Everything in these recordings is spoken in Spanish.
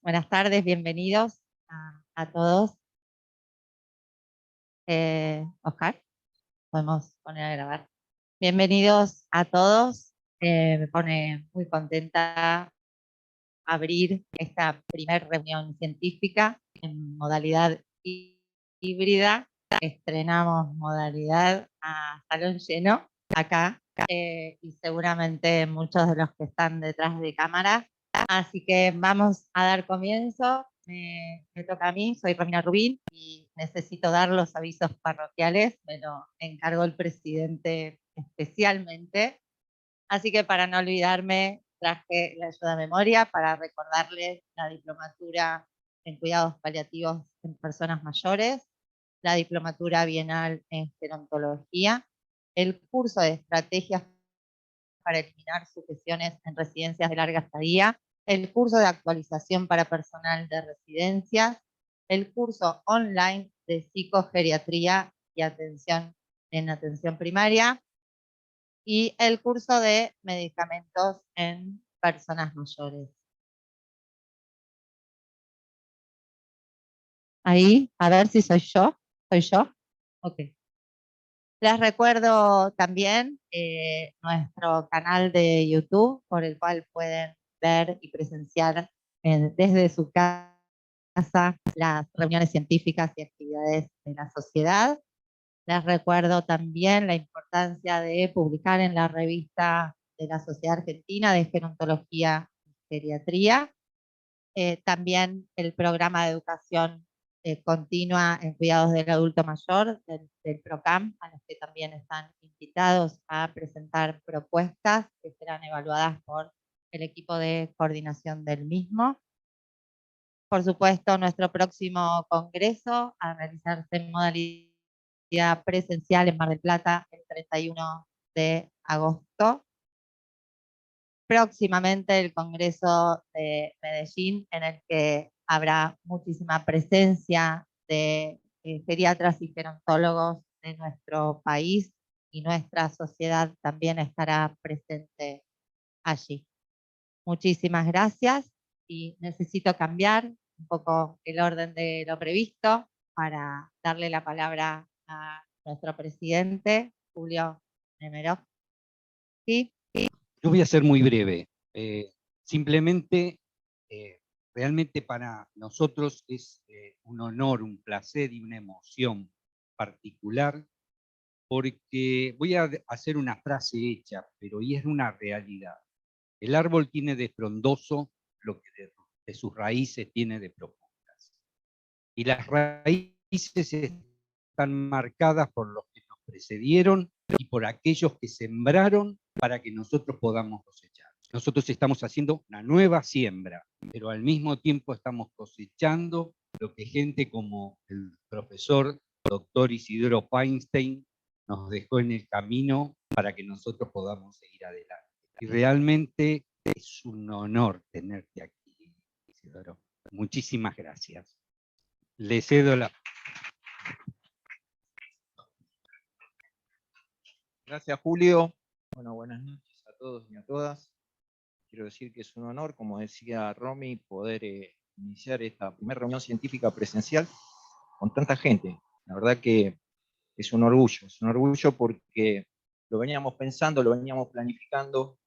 Buenas tardes, bienvenidos a todos. Oscar, podemos poner a grabar. Bienvenidos a todos. Me pone muy contenta abrir esta primera reunión científica en modalidad híbrida. Estrenamos modalidad a salón lleno acá y seguramente muchos de los que están detrás de cámara. Así que vamos a dar comienzo. Me toca a mí, soy Romina Rubín y necesito dar los avisos parroquiales. Me lo encargó el presidente especialmente. Así que para no olvidarme, traje la ayuda a memoria para recordarles la diplomatura en cuidados paliativos en personas mayores, la diplomatura bienal en gerontología, el curso de estrategias para eliminar sucesiones en residencias de larga estadía, el curso de actualización para personal de residencias, el curso online de psicogeriatría y atención en atención primaria, y el curso de medicamentos en personas mayores. Ahí, a ver si soy yo. ¿Soy yo? Ok. Les recuerdo también nuestro canal de YouTube, por el cual pueden ver y presenciar desde su casa las reuniones científicas y actividades de la sociedad. Les recuerdo también la importancia de publicar en la revista de la Sociedad Argentina de Gerontología y Geriatría. También el programa de educación continua en cuidados del adulto mayor del PROCAM, a los que también están invitados a presentar propuestas que serán evaluadas por el equipo de coordinación del mismo. Por supuesto, nuestro próximo congreso a realizarse en modalidad presencial en Mar del Plata el 31 de agosto. Próximamente el Congreso de Medellín, en el que habrá muchísima presencia de geriatras y gerontólogos de nuestro país, y nuestra sociedad también estará presente allí. Muchísimas gracias, y necesito cambiar un poco el orden de lo previsto para darle la palabra a nuestro presidente, Julio Nemirovsky. Yo voy a ser muy breve. Simplemente, realmente para nosotros es un honor, un placer y una emoción particular, porque voy a hacer una frase hecha, pero y es una realidad. El árbol tiene de frondoso lo que de sus raíces tiene de profundas. Y las raíces están marcadas por los que nos precedieron y por aquellos que sembraron para que nosotros podamos cosechar. Nosotros estamos haciendo una nueva siembra, pero al mismo tiempo estamos cosechando lo que gente como el profesor doctor Isidoro Feinstein nos dejó en el camino para que nosotros podamos seguir adelante. Y realmente es un honor tenerte aquí, Isidoro. Muchísimas gracias. Le cedo la... Gracias, Julio. Bueno, buenas noches a todos y a todas. Quiero decir que es un honor, como decía Romy, poder iniciar esta primera reunión científica presencial con tanta gente. La verdad que es un orgullo porque lo veníamos pensando, lo veníamos planificando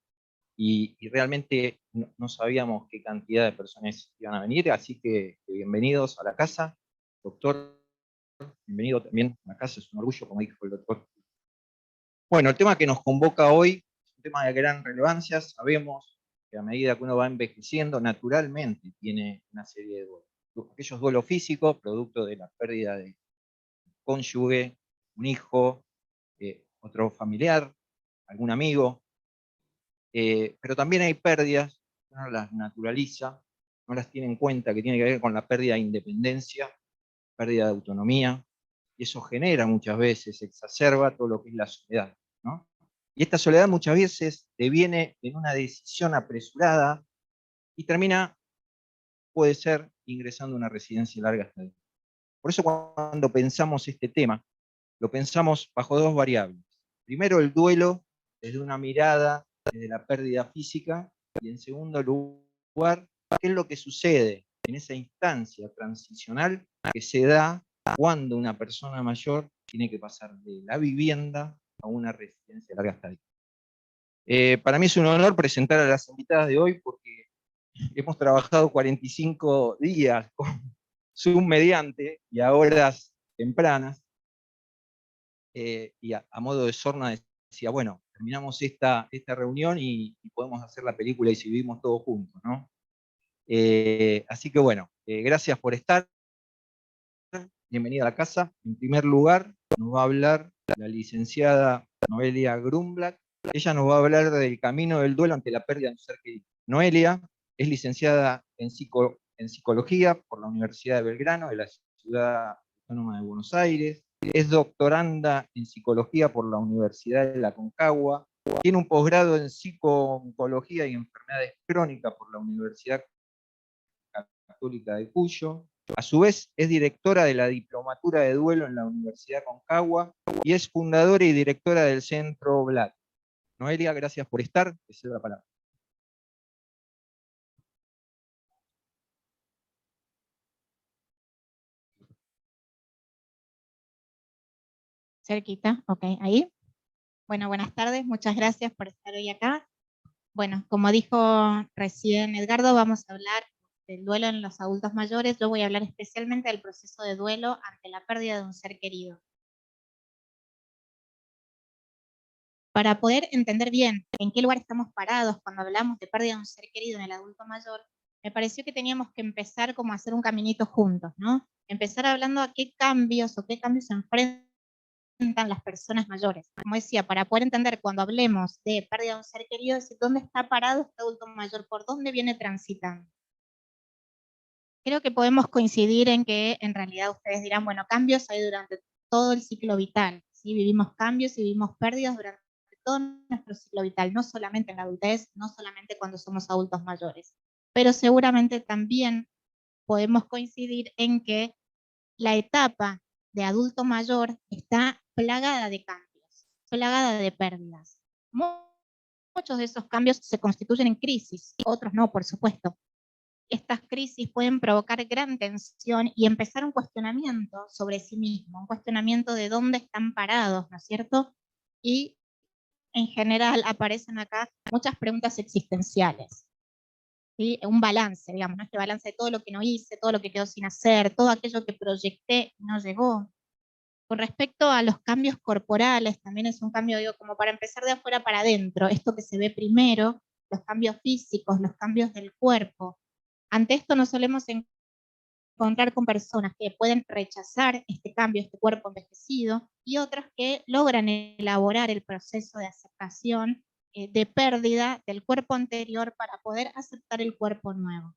y realmente no sabíamos qué cantidad de personas iban a venir, así que bienvenidos a la casa. Doctor, bienvenido también a la casa, es un orgullo, como dijo el doctor. Bueno, el tema que nos convoca hoy es un tema de gran relevancia. Sabemos que a medida que uno va envejeciendo, naturalmente tiene una serie de duelos. Aquellos duelos físicos, producto de la pérdida de un cónyuge, un hijo, otro familiar, algún amigo. Pero también hay pérdidas, uno no las naturaliza, no las tiene en cuenta, que tiene que ver con la pérdida de independencia, pérdida de autonomía, y eso genera muchas veces, exacerba todo lo que es la soledad, ¿no? Y esta soledad muchas veces deviene en una decisión apresurada y termina, puede ser, ingresando a una residencia larga estadía. Por eso cuando pensamos este tema, lo pensamos bajo dos variables. Primero, el duelo desde una mirada, desde la pérdida física, y en segundo lugar, qué es lo que sucede en esa instancia transicional que se da cuando una persona mayor tiene que pasar de la vivienda a una residencia de larga estadía. Para mí es un honor presentar a las invitadas de hoy porque hemos trabajado 45 días con Zoom mediante y a horas tempranas, y a modo de sorna decía, bueno, terminamos esta reunión y podemos hacer la película y si vivimos todos juntos, ¿no? Así que bueno, gracias por estar. Bienvenida a la casa. En primer lugar, nos va a hablar la licenciada Noelia Grumblatt. Ella nos va a hablar del camino del duelo ante la pérdida de un ser querido. Noelia es licenciada en psicología por la Universidad de Belgrano, de la Ciudad Autónoma de Buenos Aires. Es doctoranda en psicología por la Universidad de la Aconcagua. Tiene un posgrado en psico-oncología y enfermedades crónicas por la Universidad Católica de Cuyo. A su vez, es directora de la Diplomatura de Duelo en la Universidad Aconcagua y es fundadora y directora del Centro BLAD. Noelia, gracias por estar. Te cedo la palabra. Cerquita, ok, ahí. Bueno, buenas tardes, muchas gracias por estar hoy acá. Bueno, como dijo recién Edgardo, vamos a hablar del duelo en los adultos mayores. Yo voy a hablar especialmente del proceso de duelo ante la pérdida de un ser querido. Para poder entender bien en qué lugar estamos parados cuando hablamos de pérdida de un ser querido en el adulto mayor, me pareció que teníamos que empezar como a hacer un caminito juntos, ¿no? Empezar hablando a qué cambios se enfrentan las personas mayores. Como decía, para poder entender cuando hablemos de pérdida de un ser querido, decir dónde está parado este adulto mayor, por dónde viene transitando. Creo que podemos coincidir en que en realidad ustedes dirán, bueno, cambios hay durante todo el ciclo vital, ¿sí? Vivimos cambios y vivimos pérdidas durante todo nuestro ciclo vital, no solamente en la adultez, no solamente cuando somos adultos mayores, pero seguramente también podemos coincidir en que la etapa de adulto mayor está plagada de cambios, plagada de pérdidas. Muchos de esos cambios se constituyen en crisis, otros no, por supuesto. Estas crisis pueden provocar gran tensión y empezar un cuestionamiento sobre sí mismo, un cuestionamiento de dónde están parados, ¿no es cierto? Y en general aparecen acá muchas preguntas existenciales. ¿Sí? Un balance, digamos, ¿no? Este balance de todo lo que no hice, todo lo que quedó sin hacer, todo aquello que proyecté y no llegó. Con respecto a los cambios corporales, también es un cambio, digo, como para empezar de afuera para adentro, esto que se ve primero, los cambios físicos, los cambios del cuerpo. Ante esto nos solemos encontrar con personas que pueden rechazar este cambio, este cuerpo envejecido, y otras que logran elaborar el proceso de aceptación, de pérdida del cuerpo anterior para poder aceptar el cuerpo nuevo.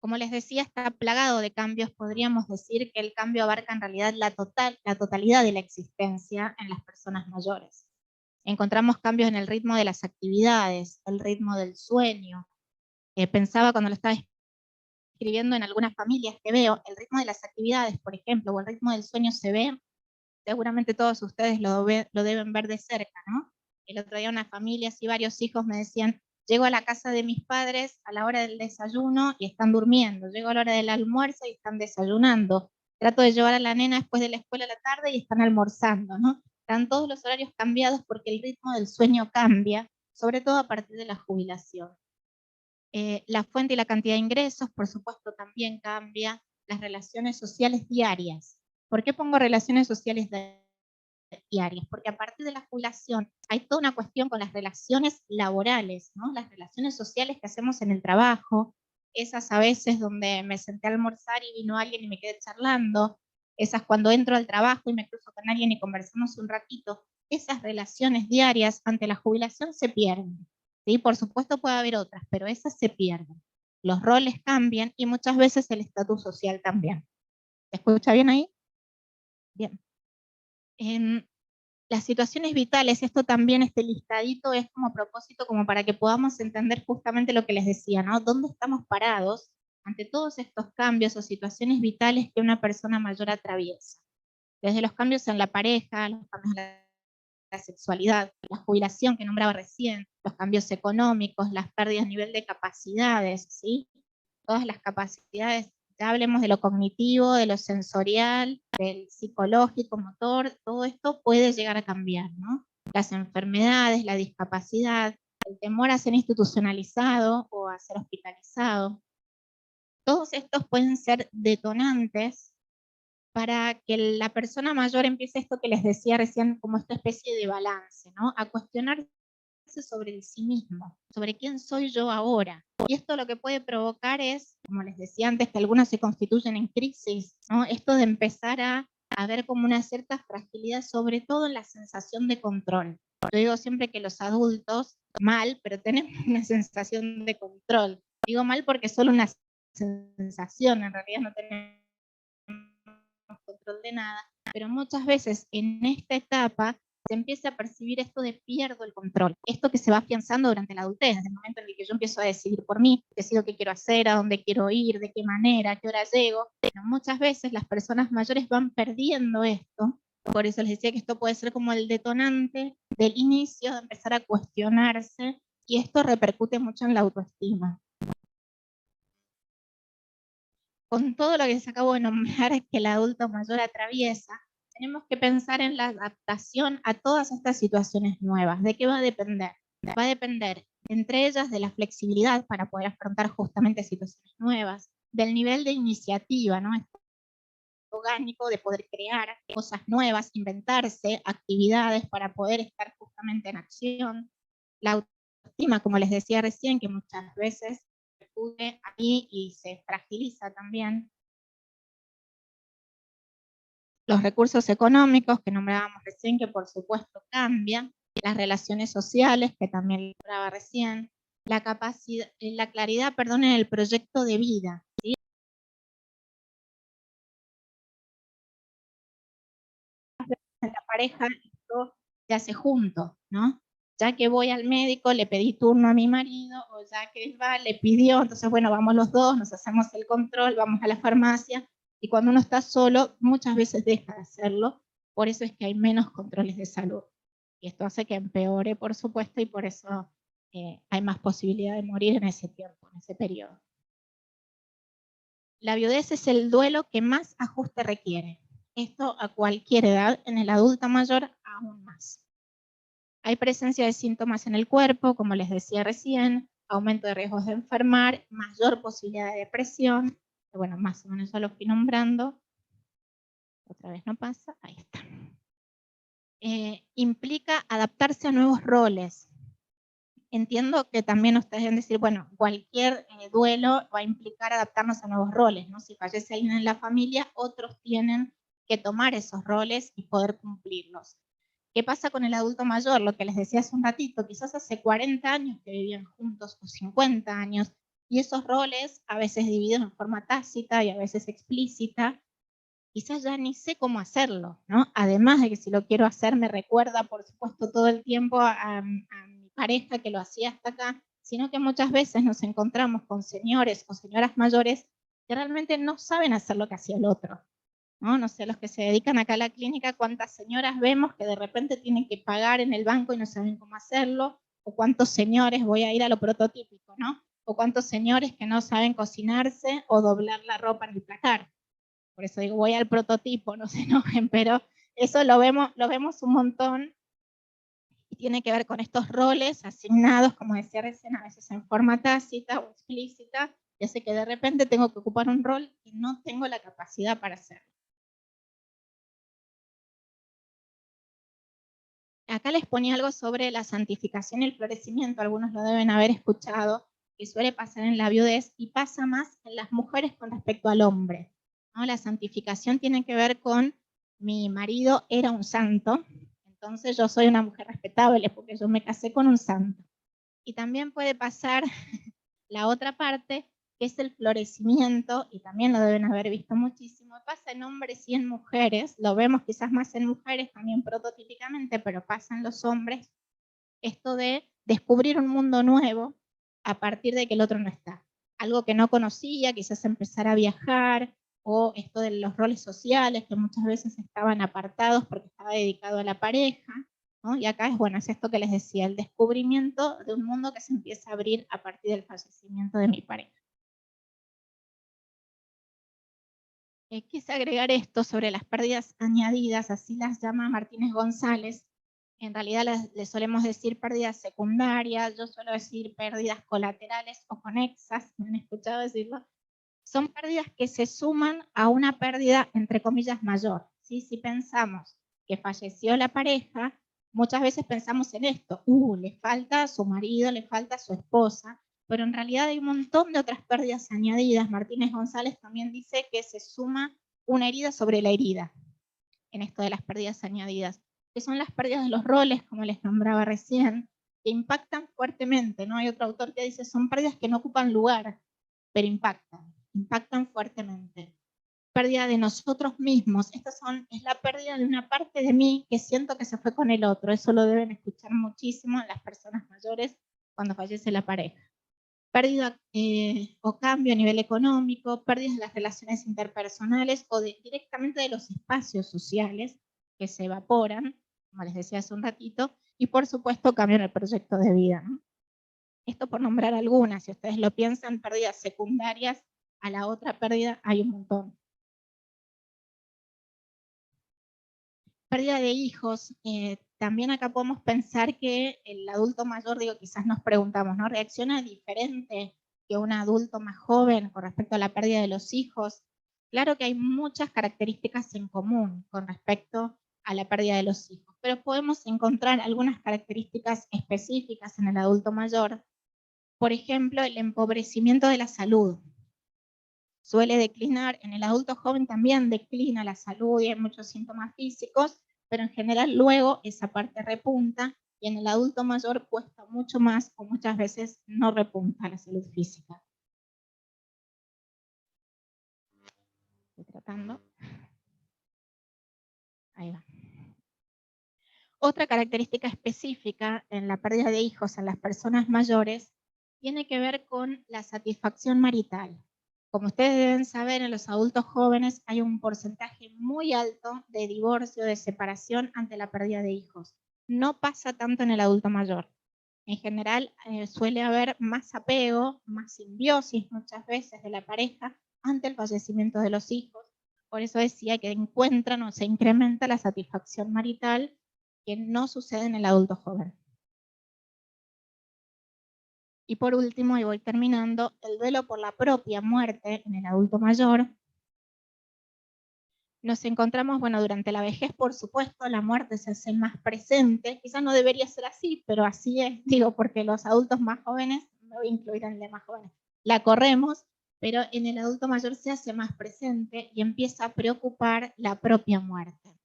Como les decía, está plagado de cambios. Podríamos decir que el cambio abarca en realidad la totalidad de la existencia en las personas mayores. Encontramos cambios en el ritmo de las actividades, el ritmo del sueño. Pensaba cuando lo estaba escribiendo en algunas familias que veo, el ritmo de las actividades, por ejemplo, o el ritmo del sueño se ve, seguramente todos ustedes lo deben ver de cerca, ¿no? El otro día una familia, así varios hijos me decían, llego a la casa de mis padres a la hora del desayuno y están durmiendo, llego a la hora del almuerzo y están desayunando, trato de llevar a la nena después de la escuela a la tarde y están almorzando, ¿no? Están todos los horarios cambiados porque el ritmo del sueño cambia, sobre todo a partir de la jubilación. La fuente y la cantidad de ingresos, por supuesto, también cambia. Las relaciones sociales diarias. ¿Por qué pongo relaciones sociales diarias? Porque a partir de la jubilación hay toda una cuestión con las relaciones laborales, ¿no? Las relaciones sociales que hacemos en el trabajo, esas a veces donde me senté a almorzar y vino alguien y me quedé charlando, esas cuando entro al trabajo y me cruzo con alguien y conversamos un ratito, esas relaciones diarias ante la jubilación se pierden. ¿Sí? Por supuesto puede haber otras, pero esas se pierden. Los roles cambian y muchas veces el estatus social también. ¿Se escucha bien ahí? Bien. En las situaciones vitales, esto también, este listadito es como propósito, como para que podamos entender justamente lo que les decía, ¿no? ¿Dónde estamos parados ante todos estos cambios o situaciones vitales que una persona mayor atraviesa? Desde los cambios en la pareja, los cambios en la sexualidad, la jubilación que nombraba recién, los cambios económicos, las pérdidas a nivel de capacidades, ¿sí? Todas las capacidades, ya hablemos de lo cognitivo, de lo sensorial, del psicológico, motor, todo esto puede llegar a cambiar, ¿no? Las enfermedades, la discapacidad, el temor a ser institucionalizado o a ser hospitalizado. Todos estos pueden ser detonantes para que la persona mayor empiece esto que les decía recién, como esta especie de balance, ¿no? A cuestionarse sobre el sí mismo, sobre quién soy yo ahora. Y esto lo que puede provocar es, como les decía antes, que algunos se constituyen en crisis, ¿no? Esto de empezar a ver como una cierta fragilidad, sobre todo en la sensación de control. Yo digo siempre que los adultos, mal, pero tenemos una sensación de control. Digo mal porque es solo una sensación, en realidad no tenemos control de nada, pero muchas veces en esta etapa se empieza a percibir esto de pierdo el control, esto que se va afianzando durante la adultez, desde el momento en el que yo empiezo a decidir por mí, decido qué quiero hacer, a dónde quiero ir, de qué manera, a qué hora llego, pero muchas veces las personas mayores van perdiendo esto, por eso les decía que esto puede ser como el detonante del inicio de empezar a cuestionarse, y esto repercute mucho en la autoestima. Con todo lo que les acabo de nombrar que el adulto mayor atraviesa, tenemos que pensar en la adaptación a todas estas situaciones nuevas. ¿De qué va a depender? Va a depender, entre ellas, de la flexibilidad para poder afrontar justamente situaciones nuevas, del nivel de iniciativa, ¿no? Orgánico, de poder crear cosas nuevas, inventarse actividades para poder estar justamente en acción. La autoestima, como les decía recién, que muchas veces acude ahí y se fragiliza también. Los recursos económicos que nombrábamos recién, que por supuesto cambian, las relaciones sociales, que también lo nombraba recién, la capacidad, la claridad, perdón, en el proyecto de vida, ¿sí? En la pareja esto se hace junto, ¿no? Ya que voy al médico, le pedí turno a mi marido, o ya que él va, le pidió, entonces bueno, vamos los dos, nos hacemos el control, vamos a la farmacia, y cuando uno está solo, muchas veces deja de hacerlo, por eso es que hay menos controles de salud. Y esto hace que empeore, por supuesto, y por eso hay más posibilidad de morir en ese tiempo, en ese periodo. La viudez es el duelo que más ajuste requiere. Esto a cualquier edad, en el adulto mayor aún más. Hay presencia de síntomas en el cuerpo, como les decía recién, aumento de riesgos de enfermar, mayor posibilidad de depresión, bueno, más o menos ya lo fui nombrando. Otra vez no pasa, ahí está. Implica adaptarse a nuevos roles. Entiendo que también ustedes deben decir, bueno, cualquier duelo va a implicar adaptarnos a nuevos roles, ¿no? Si fallece alguien en la familia, otros tienen que tomar esos roles y poder cumplirlos. ¿Qué pasa con el adulto mayor? Lo que les decía hace un ratito, quizás hace 40 años que vivían juntos o 50 años, y esos roles, a veces divididos en forma tácita y a veces explícita, quizás ya ni sé cómo hacerlo, ¿no? Además de que si lo quiero hacer me recuerda, por supuesto, todo el tiempo a mi pareja que lo hacía hasta acá, sino que muchas veces nos encontramos con señores o señoras mayores que realmente no saben hacer lo que hacía el otro. No sé, los que se dedican acá a la clínica, cuántas señoras vemos que de repente tienen que pagar en el banco y no saben cómo hacerlo, o cuántos señores, voy a ir a lo prototípico, ¿no? O cuántos señores que no saben cocinarse o doblar la ropa en el placar. Por eso digo, voy al prototipo, no se enojen, pero eso lo vemos un montón y tiene que ver con estos roles asignados, como decía recién, a veces en forma tácita o explícita, y hace que de repente tengo que ocupar un rol y no tengo la capacidad para hacerlo. Acá les ponía algo sobre la santificación y el florecimiento, algunos lo deben haber escuchado, que suele pasar en la viudez y pasa más en las mujeres con respecto al hombre, ¿no? La santificación tiene que ver con mi marido era un santo, entonces yo soy una mujer respetable porque yo me casé con un santo. Y también puede pasar la otra parte, que es el florecimiento, y también lo deben haber visto muchísimo, pasa en hombres y en mujeres, lo vemos quizás más en mujeres también prototípicamente, pero pasa en los hombres, esto de descubrir un mundo nuevo a partir de que el otro no está. Algo que no conocía, quizás empezar a viajar, o esto de los roles sociales que muchas veces estaban apartados porque estaba dedicado a la pareja, ¿no? Y acá es, bueno, es esto que les decía, el descubrimiento de un mundo que se empieza a abrir a partir del fallecimiento de mi pareja. Quise agregar esto sobre las pérdidas añadidas, así las llama Martínez González. En realidad le solemos decir pérdidas secundarias, yo suelo decir pérdidas colaterales o conexas, me han escuchado decirlo. Son pérdidas que se suman a una pérdida, entre comillas, mayor. ¿Sí? Si pensamos que falleció la pareja, muchas veces pensamos en esto, le falta a su marido, le falta a su esposa, pero en realidad hay un montón de otras pérdidas añadidas. Martínez González también dice que se suma una herida sobre la herida en esto de las pérdidas añadidas, que son las pérdidas de los roles, como les nombraba recién, que impactan fuertemente, ¿no? Hay otro autor que dice, son pérdidas que no ocupan lugar, pero impactan fuertemente. Pérdida de nosotros mismos, es la pérdida de una parte de mí que siento que se fue con el otro, eso lo deben escuchar muchísimo las personas mayores cuando fallece la pareja. Pérdida o cambio a nivel económico, pérdidas de las relaciones interpersonales o directamente de los espacios sociales que se evaporan, como les decía hace un ratito, y por supuesto cambio en el proyecto de vida, ¿no? Esto por nombrar algunas, si ustedes lo piensan, pérdidas secundarias a la otra pérdida hay un montón. Pérdida de hijos, también acá podemos pensar que el adulto mayor, quizás nos preguntamos, ¿no? ¿Reacciona diferente que un adulto más joven con respecto a la pérdida de los hijos? Claro que hay muchas características en común con respecto a la pérdida de los hijos, pero podemos encontrar algunas características específicas en el adulto mayor. Por ejemplo, el empobrecimiento de la salud. Suele declinar, en el adulto joven también declina la salud y hay muchos síntomas físicos, pero en general luego esa parte repunta y en el adulto mayor cuesta mucho más o muchas veces no repunta la salud física. Estoy tratando. Ahí va. Otra característica específica en la pérdida de hijos en las personas mayores tiene que ver con la satisfacción marital. Como ustedes deben saber, en los adultos jóvenes hay un porcentaje muy alto de divorcio, de separación ante la pérdida de hijos. No pasa tanto en el adulto mayor. En general suele haber más apego, más simbiosis muchas veces de la pareja ante el fallecimiento de los hijos. Por eso decía que encuentran o se incrementa la satisfacción marital, que no sucede en el adulto joven. Y por último, y voy terminando, el duelo por la propia muerte en el adulto mayor. Nos encontramos, bueno, durante la vejez, por supuesto, la muerte se hace más presente. Quizás no debería ser así, pero así es, porque los adultos más jóvenes, me voy a incluir en el más jóvenes, la corremos, pero en el adulto mayor se hace más presente y empieza a preocupar la propia muerte.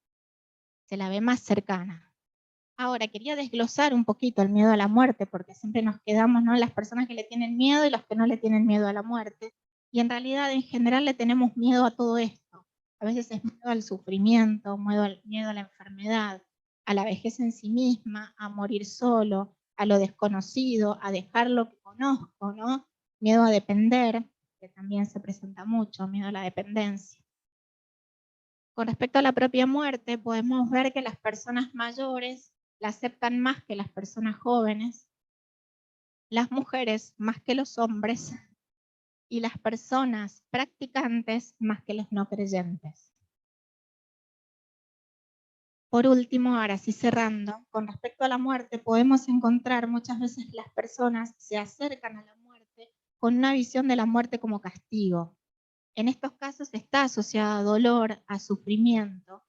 Se la ve más cercana. Ahora, quería desglosar un poquito el miedo a la muerte, porque siempre nos quedamos, ¿no?, las personas que le tienen miedo y los que no le tienen miedo a la muerte. Y en realidad, en general, le tenemos miedo a todo esto. A veces es miedo al sufrimiento, miedo a la enfermedad, a la vejez en sí misma, a morir solo, a lo desconocido, a dejar lo que conozco, ¿no? Miedo a depender, que también se presenta mucho, miedo a la dependencia. Con respecto a la propia muerte, podemos ver que las personas mayores la aceptan más que las personas jóvenes, las mujeres más que los hombres y las personas practicantes más que los no creyentes. Por último, ahora sí cerrando, con respecto a la muerte, podemos encontrar muchas veces las personas se acercan a la muerte con una visión de la muerte como castigo. En estos casos está asociada a dolor, a sufrimiento,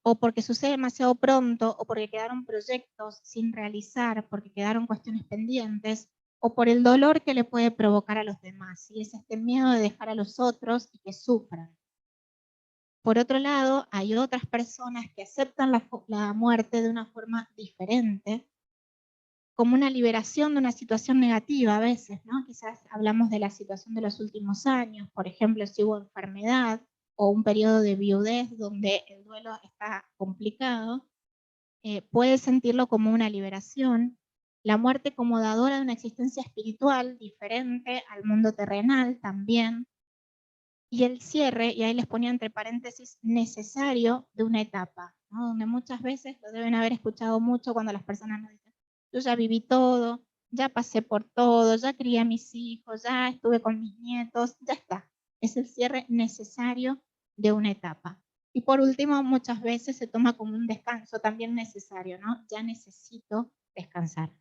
o porque sucede demasiado pronto, o porque quedaron proyectos sin realizar, porque quedaron cuestiones pendientes, o por el dolor que le puede provocar a los demás, y es este miedo de dejar a los otros y que sufran. Por otro lado, hay otras personas que aceptan la muerte de una forma diferente, como una liberación de una situación negativa a veces, ¿no? Quizás hablamos de la situación de los últimos años, por ejemplo, si hubo enfermedad, o un periodo de viudez donde el duelo está complicado, puede sentirlo como una liberación, la muerte como dadora de una existencia espiritual diferente al mundo terrenal también, y el cierre, y ahí les ponía entre paréntesis, necesario de una etapa. ¿no? Donde muchas veces lo deben haber escuchado mucho cuando las personas nos dicen, yo ya viví todo, ya pasé por todo, ya crié a mis hijos, ya estuve con mis nietos, ya está. Es el cierre necesario de una etapa. Y por último, muchas veces se toma como un descanso también necesario, ¿no? Ya necesito descansar.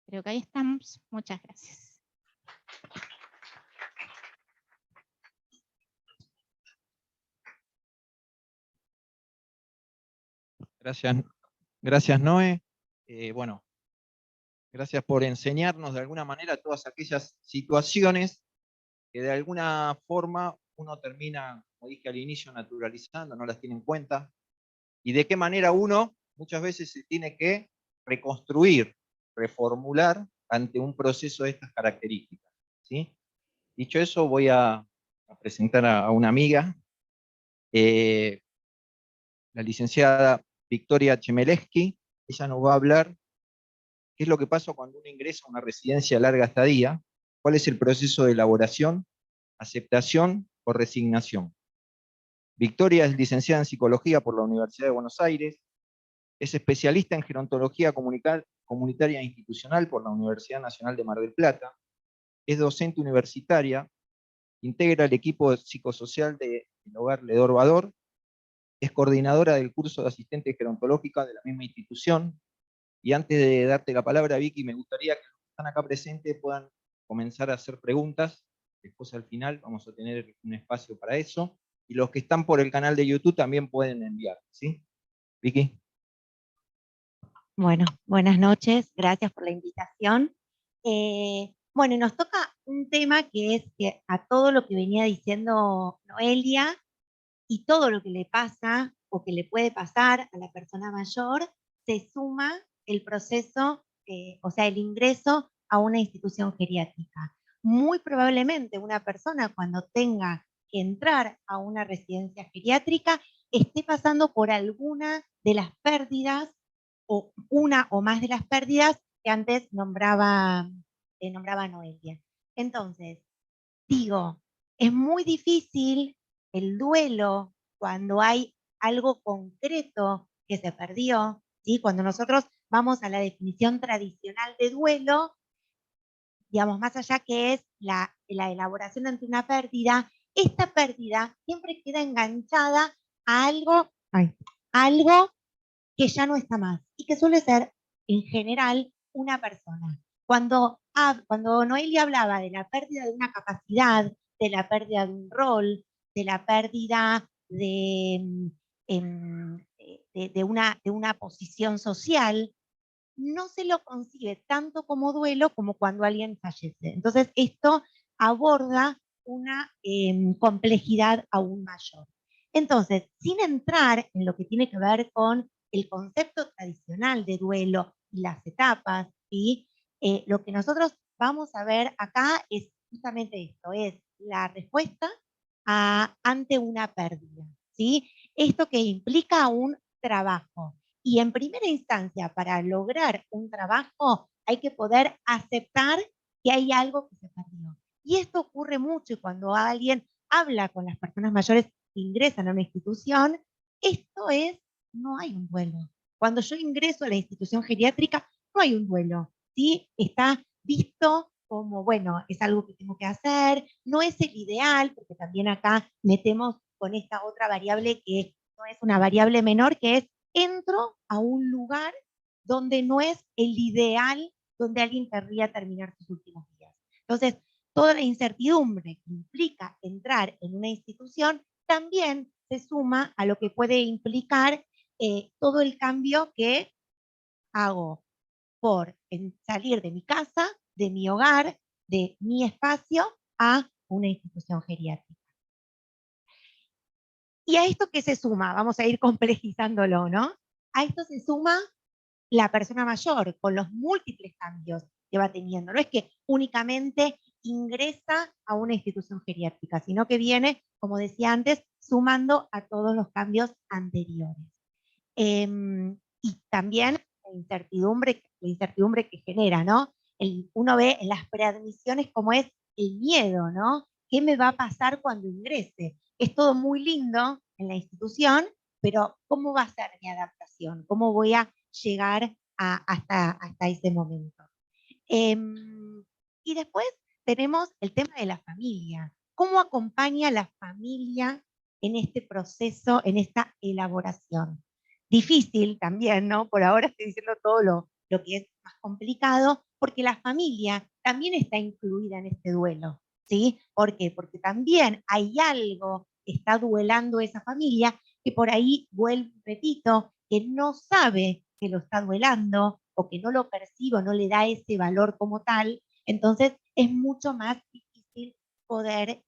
Creo que ahí estamos. Muchas gracias. Gracias Noé. Bueno, gracias por enseñarnos de alguna manera todas aquellas situaciones que de alguna forma uno termina, como dije al inicio, naturalizando, no las tiene en cuenta, y de qué manera uno muchas veces se tiene que reconstruir, reformular ante un proceso de estas características, ¿sí? Dicho eso, voy a presentar a una amiga, la licenciada Victoria Chemeleski. Ella nos va a hablar qué es lo que pasa cuando uno ingresa a una residencia de larga estadía, cuál es el proceso de elaboración, aceptación o resignación. Victoria es licenciada en Psicología por la Universidad de Buenos Aires, es especialista en Gerontología Comunitaria e Institucional por la Universidad Nacional de Mar del Plata, es docente universitaria, integra el equipo psicosocial del Hogar Ledor Bador, es coordinadora del curso de asistente gerontológica de la misma institución. Y antes de darte la palabra, Vicky, me gustaría que los que están acá presentes puedan comenzar a hacer preguntas. Después al final vamos a tener un espacio para eso. Y los que están por el canal de YouTube también pueden enviar, ¿sí? Vicky. Bueno, buenas noches, gracias por la invitación. Bueno, y nos toca un tema que es que a todo lo que venía diciendo Noelia y todo lo que le pasa o que le puede pasar a la persona mayor, se suma el proceso, o sea, el ingreso a una institución geriátrica. Muy probablemente una persona cuando tenga que entrar a una residencia geriátrica esté pasando por alguna de las pérdidas o una o más de las pérdidas que antes nombraba Noelia. Entonces, digo, es muy difícil el duelo cuando hay algo concreto que se perdió, ¿sí? Cuando nosotros vamos a la definición tradicional de duelo, digamos, más allá que es la elaboración ante una pérdida, esta pérdida siempre queda enganchada a algo que ya no está más y que suele ser, en general, una persona. Cuando Noelia hablaba de la pérdida de una capacidad, de la pérdida de un rol, de la pérdida de una posición social, no se lo concibe tanto como duelo como cuando alguien fallece. Entonces, esto aborda una complejidad aún mayor. Entonces, sin entrar en lo que tiene que ver con el concepto tradicional de duelo y las etapas, ¿sí? Lo que nosotros vamos a ver acá es justamente esto, es la respuesta ante una pérdida, ¿sí? Esto que implica un trabajo. Y en primera instancia, para lograr un trabajo, hay que poder aceptar que hay algo que se perdió. Y esto ocurre mucho y cuando alguien habla con las personas mayores que ingresan a una institución, esto es, no hay un duelo. Cuando yo ingreso a la institución geriátrica, no hay un duelo, ¿sí? Está visto como, bueno, es algo que tengo que hacer, no es el ideal, porque también acá metemos con esta otra variable que no es una variable menor, que es entro a un lugar donde no es el ideal, donde alguien querría terminar sus últimos días. Entonces, toda la incertidumbre que implica entrar en una institución también se suma a lo que puede implicar todo el cambio que hago por salir de mi casa, de mi hogar, de mi espacio, a una institución geriátrica. ¿Y a esto qué se suma? Vamos a ir complejizándolo, ¿no? A esto se suma la persona mayor con los múltiples cambios que va teniendo. No es que únicamente ingresa a una institución geriátrica, sino que viene, como decía antes, sumando a todos los cambios anteriores. Y también la incertidumbre que genera, ¿no? Uno ve en las preadmisiones cómo es el miedo, ¿no? ¿Qué me va a pasar cuando ingrese? Es todo muy lindo en la institución, pero ¿cómo va a ser mi adaptación? ¿Cómo voy a llegar hasta ese momento? Y después tenemos el tema de la familia. ¿Cómo acompaña la familia en este proceso, en esta elaboración? Difícil también, ¿no? Por ahora estoy diciendo todo lo que es más complicado, porque la familia también está incluida en este duelo, ¿sí? ¿Por qué? Porque también hay algo que está duelando esa familia que por ahí, repito, que no sabe que lo está duelando o que no lo percibe o no le da ese valor como tal, entonces es mucho más difícil poder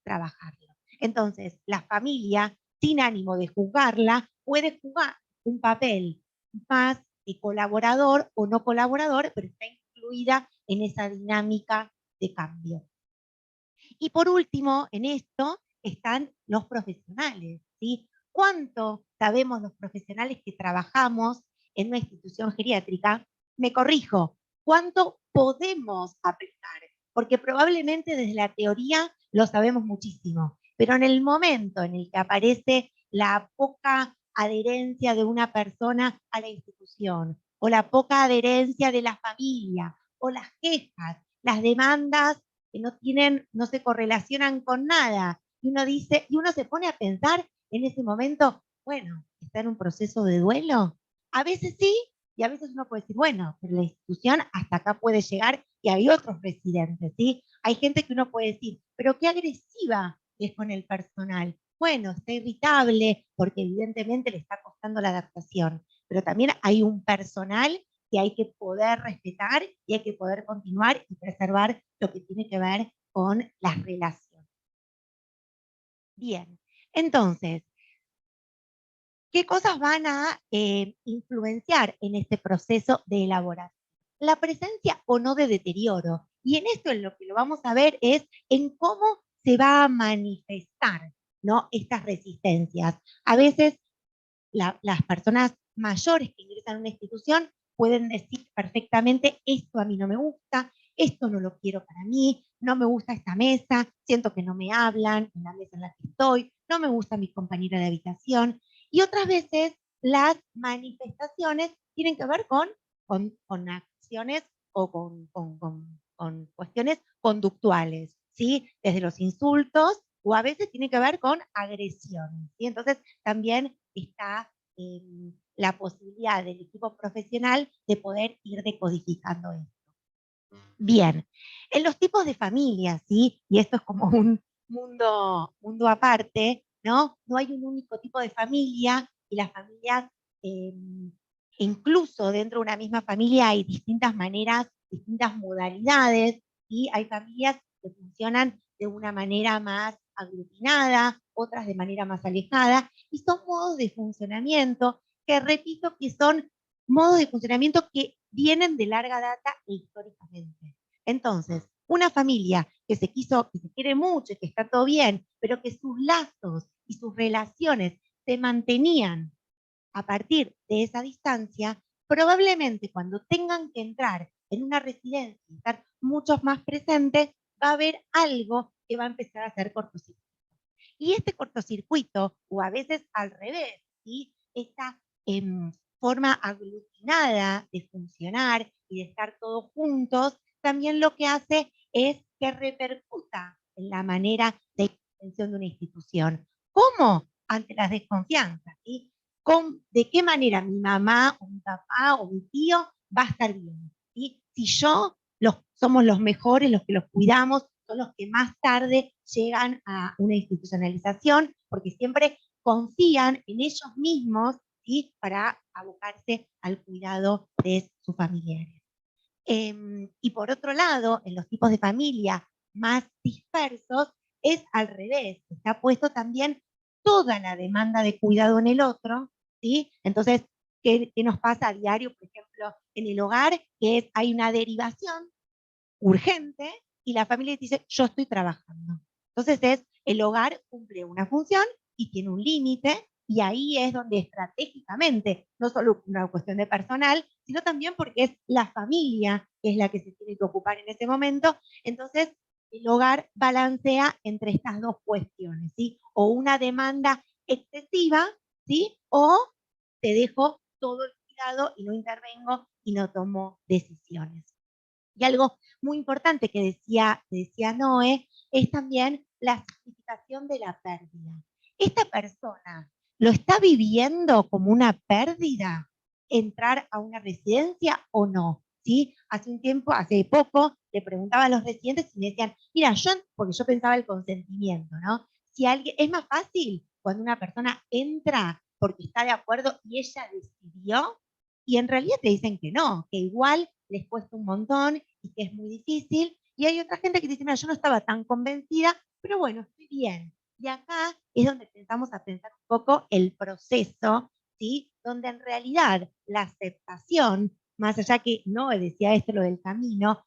trabajarlo. Entonces, la familia, sin ánimo de juzgarla, puede jugar un papel más colaborador o no colaborador, pero está incluida en esa dinámica de cambio. Y por último, en esto están los profesionales, ¿sí? ¿Cuánto sabemos los profesionales que trabajamos en una institución geriátrica? Me corrijo, ¿cuánto podemos aplicar? Porque probablemente desde la teoría lo sabemos muchísimo, pero en el momento en el que aparece la poca adherencia de una persona a la institución, o la poca adherencia de la familia, o las quejas, las demandas que no se correlacionan con nada. Y uno dice, y uno se pone a pensar en ese momento, bueno, ¿está en un proceso de duelo? A veces sí, y a veces uno puede decir, bueno, pero la institución hasta acá puede llegar y hay otros residentes, ¿sí? Hay gente que uno puede decir, pero qué agresiva es con el personal. Bueno, está irritable porque evidentemente le está costando la adaptación, pero también hay un personal que hay que poder respetar y hay que poder continuar y preservar lo que tiene que ver con las relaciones. Bien, entonces, ¿qué cosas van a influenciar en este proceso de elaboración? La presencia o no de deterioro. Y en esto lo que lo vamos a ver es en cómo se va a manifestar, ¿no? Estas resistencias. A veces las personas mayores que ingresan a una institución pueden decir perfectamente, esto a mí no me gusta, esto no lo quiero para mí, no me gusta esta mesa, siento que no me hablan en la mesa en la que estoy, no me gusta mi compañera de habitación. Y otras veces las manifestaciones tienen que ver con acciones o con cuestiones conductuales, ¿sí? Desde los insultos o a veces tiene que ver con agresiones, ¿sí? Entonces también está la posibilidad del equipo profesional de poder ir decodificando esto. Bien, en los tipos de familias, ¿sí? Y esto es como un mundo aparte, ¿no? No hay un único tipo de familia y las familias, incluso dentro de una misma familia hay distintas maneras, distintas modalidades, y hay familias que funcionan de una manera más aglutinada, otras de manera más alejada, y son modos de funcionamiento que repito que son modos de funcionamiento que vienen de larga data e históricamente. Entonces, una familia que se quiere mucho y que está todo bien, pero que sus lazos y sus relaciones se mantenían a partir de esa distancia, probablemente cuando tengan que entrar en una residencia y estar muchos más presentes, va a haber algo que va a empezar a hacer cortocircuito. Y este cortocircuito, o a veces al revés, ¿sí? Esta forma aglutinada de funcionar y de estar todos juntos, también lo que hace es que repercuta en la manera de intervención de una institución. ¿Cómo? Ante las desconfianzas, ¿sí? ¿De qué manera mi mamá o mi papá o mi tío va a estar bien? ¿Sí? Si somos los mejores, los que los cuidamos, son los que más tarde llegan a una institucionalización, porque siempre confían en ellos mismos, ¿sí? Para abocarse al cuidado de sus familiares. Y por otro lado, en los tipos de familia más dispersos, es al revés, está puesto también toda la demanda de cuidado en el otro, ¿sí? Entonces, ¿qué nos pasa a diario, por ejemplo, en el hogar? Que hay una derivación urgente y la familia dice, yo estoy trabajando. Entonces el hogar cumple una función y tiene un límite, y ahí es donde estratégicamente, no solo una cuestión de personal, sino también porque es la familia que es la que se tiene que ocupar en ese momento, entonces el hogar balancea entre estas dos cuestiones, ¿sí? O una demanda excesiva, ¿sí? O te dejo todo el cuidado y no intervengo y no tomo decisiones. Y algo muy importante que decía Noé es también la significación de la pérdida. ¿Esta persona lo está viviendo como una pérdida entrar a una residencia o no? ¿Sí? Hace poco, le preguntaba a los residentes y me decían, mira, porque yo pensaba el consentimiento, ¿no? Si alguien, es más fácil cuando una persona entra porque está de acuerdo y ella decidió, y en realidad te dicen que no, que igual les cuesta un montón y que es muy difícil. Y hay otra gente que dice, mira, yo no estaba tan convencida, pero bueno, estoy bien. Y acá es donde empezamos a pensar un poco el proceso, ¿sí? Donde en realidad la aceptación, más allá que no decía esto lo del camino,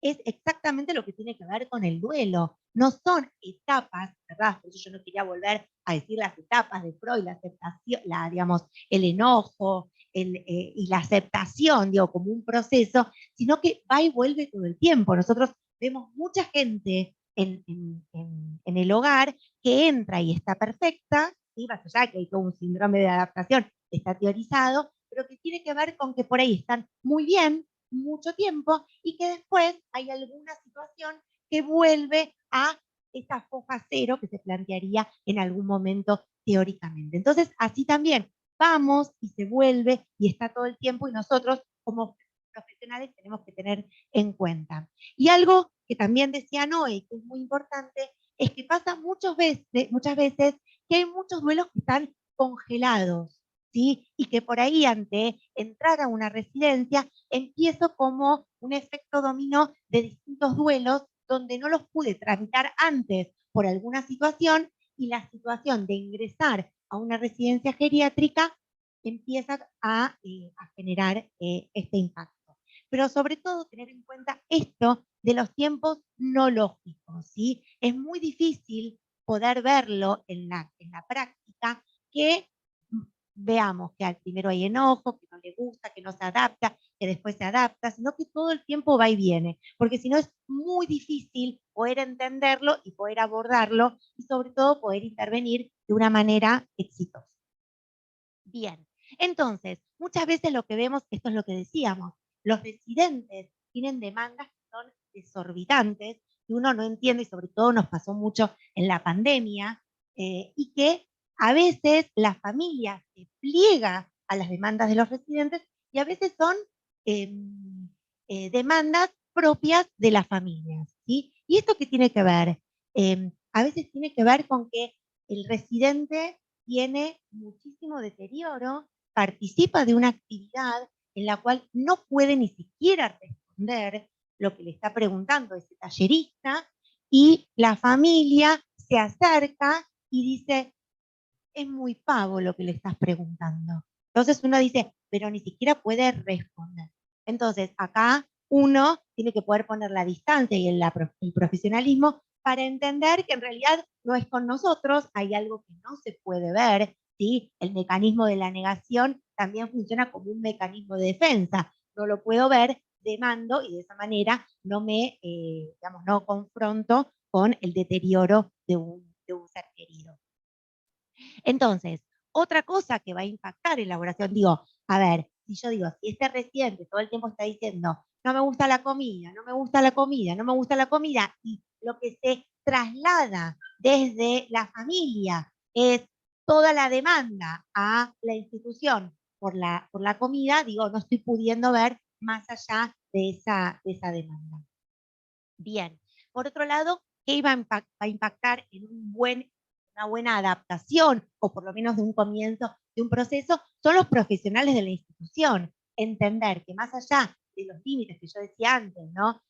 es exactamente lo que tiene que ver con el duelo. No son etapas, ¿verdad? Por eso yo no quería volver a decir las etapas de Freud, la aceptación, digamos, el enojo y la aceptación, digo, como un proceso, sino que va y vuelve todo el tiempo. Nosotros vemos mucha gente en el hogar que entra y está perfecta, ¿sí? Más allá que hay todo un síndrome de adaptación, está teorizado, pero que tiene que ver con que por ahí están muy bien, mucho tiempo, y que después hay alguna situación que vuelve a esa foja cero que se plantearía en algún momento teóricamente. Entonces, así también vamos y se vuelve y está todo el tiempo y nosotros como profesionales tenemos que tener en cuenta. Y algo que también decía Noé, que es muy importante, es que pasa muchas veces que hay muchos duelos que están congelados, ¿sí? Y que por ahí ante entrar a una residencia empiezo como un efecto dominó de distintos duelos donde no los pude tramitar antes por alguna situación y la situación de ingresar a una residencia geriátrica empieza a generar este impacto. Pero sobre todo tener en cuenta esto de los tiempos no lógicos, ¿sí? Es muy difícil poder verlo en la práctica que veamos que al primero hay enojo, que no le gusta, que no se adapta, que después se adapta, sino que todo el tiempo va y viene, porque si no es muy difícil poder entenderlo y poder abordarlo y sobre todo poder intervenir de una manera exitosa. Bien, entonces, muchas veces lo que vemos, esto es lo que decíamos, los residentes tienen demandas que son desorbitantes, que uno no entiende y sobre todo nos pasó mucho en la pandemia, y que a veces la familia se pliega a las demandas de los residentes y a veces son demandas propias de las familias, ¿sí? ¿Y esto qué tiene que ver? A veces tiene que ver con que el residente tiene muchísimo deterioro, participa de una actividad en la cual no puede ni siquiera responder lo que le está preguntando ese tallerista y la familia se acerca y dice, es muy pavo lo que le estás preguntando. Entonces uno dice, pero ni siquiera puede responder. Entonces acá uno tiene que poder poner la distancia y el profesionalismo para entender que en realidad no es con nosotros, hay algo que no se puede ver, ¿sí? El mecanismo de la negación también funciona como un mecanismo de defensa. No lo puedo ver, demando y de esa manera no me, digamos, no confronto con el deterioro de un ser querido. Entonces, otra cosa que va a impactar en la elaboración, digo, a ver, si yo digo, si este residente todo el tiempo está diciendo, no me gusta la comida, no me gusta la comida, no me gusta la comida, y lo que se traslada desde la familia es toda la demanda a la institución por la comida, digo, no estoy pudiendo ver más allá de esa demanda. Bien, por otro lado, ¿qué iba a impactar en una buena adaptación, o por lo menos de un comienzo de un proceso? Son los profesionales de la institución. Entender que más allá de los límites que yo decía antes, ¿no?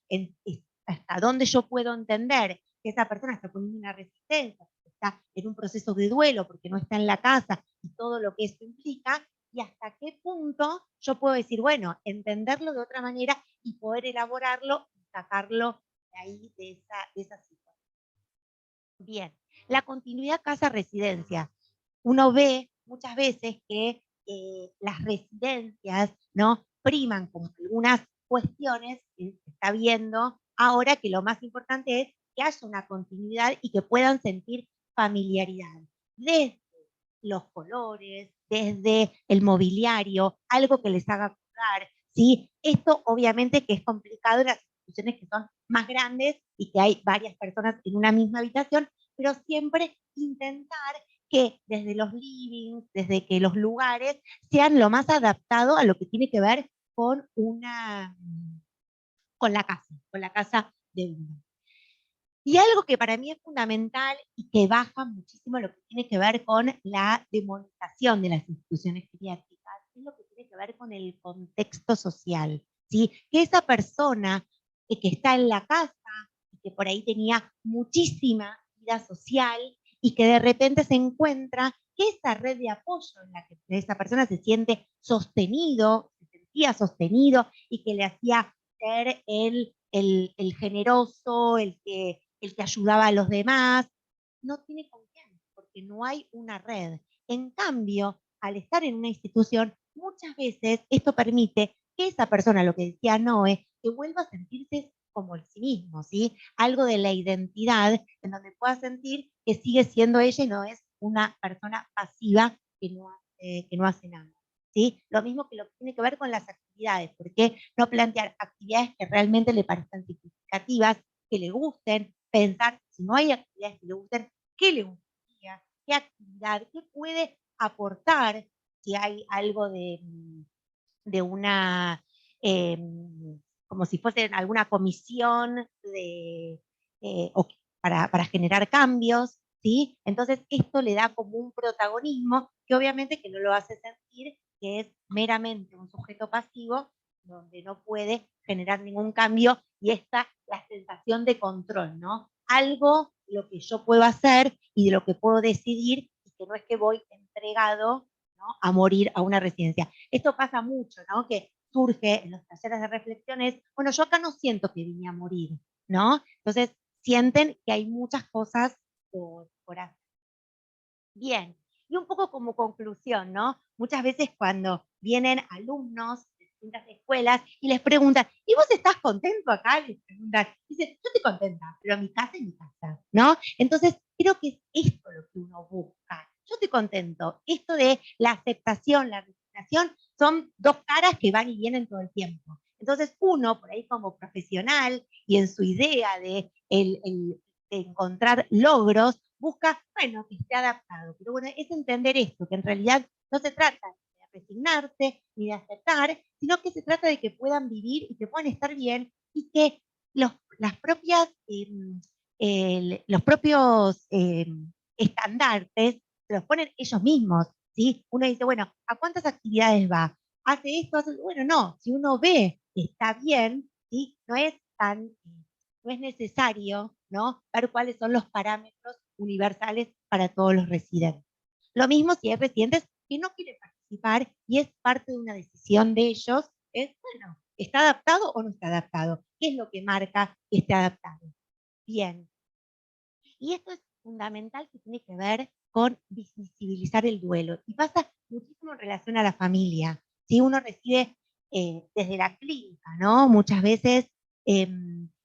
Hasta dónde yo puedo entender que esa persona está poniendo una resistencia, está en un proceso de duelo porque no está en la casa y todo lo que eso implica, y hasta qué punto yo puedo decir, bueno, entenderlo de otra manera y poder elaborarlo y sacarlo de ahí, de esa situación. Bien, la continuidad casa-residencia. Uno ve muchas veces que las residencias, ¿no?, priman con algunas cuestiones que se está viendo ahora, que lo más importante es que haya una continuidad y que puedan sentir familiaridad. Desde los colores, desde el mobiliario, algo que les haga acordar, ¿sí? Esto obviamente que es complicado en las instituciones que son más grandes y que hay varias personas en una misma habitación, pero siempre intentar que desde los livings, desde que los lugares sean lo más adaptado a lo que tiene que ver con con la casa de uno. Y algo que para mí es fundamental y que baja muchísimo lo que tiene que ver con la demonización de las instituciones geriátricas, es lo que tiene que ver con el contexto social, ¿sí? Que esa persona que está en la casa y que por ahí tenía muchísima vida social y que de repente se encuentra que esa red de apoyo en la que esa persona se siente sostenido, se sentía sostenido y que le hacía ser el generoso, el que ayudaba a los demás, no tiene confianza, porque no hay una red. En cambio, al estar en una institución, muchas veces esto permite que esa persona, lo que decía Noé, que vuelva a sentirse como el sí mismo, ¿sí? Algo de la identidad en donde pueda sentir que sigue siendo ella y no es una persona pasiva que no hace nada. ¿Sí? Lo mismo que lo que tiene que ver con las actividades, porque no plantear actividades que realmente le parezcan significativas, que le gusten, pensar si no hay actividades que le gusten, qué le gustaría, qué actividad, qué puede aportar, si hay algo de una, como si fuese alguna comisión para generar cambios, ¿sí? Entonces esto le da como un protagonismo que obviamente que no lo hace sentir que es meramente un sujeto pasivo donde no puede generar ningún cambio y está la sensación de control, ¿no? Algo lo que yo puedo hacer y de lo que puedo decidir y que no es que voy entregado, ¿no?, a morir a una residencia. Esto pasa mucho, ¿no? Que surge en los talleres de reflexiones, bueno, yo acá no siento que vine a morir, ¿no? Entonces sienten que hay muchas cosas por hacer. Bien, y un poco como conclusión, ¿no? Muchas veces cuando vienen alumnos de distintas escuelas y les preguntan, ¿y vos estás contento acá? Les preguntan, dicen, yo estoy contenta, pero mi casa es mi casa, ¿no? Entonces, creo que es esto lo que uno busca. Yo estoy contento. Esto de la aceptación, la resignación, son dos caras que van y vienen todo el tiempo. Entonces, uno, por ahí como profesional y en su idea de encontrar logros, busca, bueno, que esté adaptado. Pero bueno, es entender esto, que en realidad no se trata de resignarse ni de aceptar, sino que se trata de que puedan vivir y que puedan estar bien y que los propios estandartes se los ponen ellos mismos, ¿sí? Uno dice, bueno, ¿a cuántas actividades va? ¿Hace esto? Bueno, no, si uno ve que está bien, ¿sí? No es necesario, ¿no?, ver cuáles son los parámetros universales para todos los residentes. Lo mismo si hay residentes que no quieren participar y es parte de una decisión de ellos, es, bueno, ¿está adaptado o no está adaptado? ¿Qué es lo que marca que esté adaptado? Bien. Y esto es fundamental, que tiene que ver con visibilizar el duelo. Y pasa muchísimo en relación a la familia. Si uno recibe desde la clínica, ¿no?, muchas veces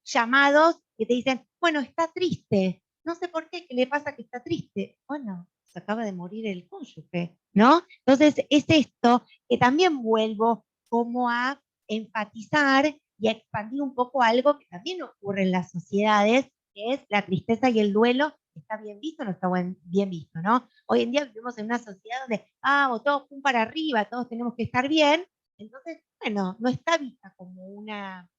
llamados que te dicen, bueno, está triste, no sé por qué, ¿qué le pasa que está triste? Bueno, se acaba de morir el cónyuge, ¿no? Entonces es esto que también vuelvo como a enfatizar y a expandir un poco algo que también ocurre en las sociedades, que es la tristeza y el duelo. ¿Está bien visto o no está bien visto, no? Hoy en día vivimos en una sociedad donde, todos pum para arriba, todos tenemos que estar bien. Entonces, bueno, no está vista como una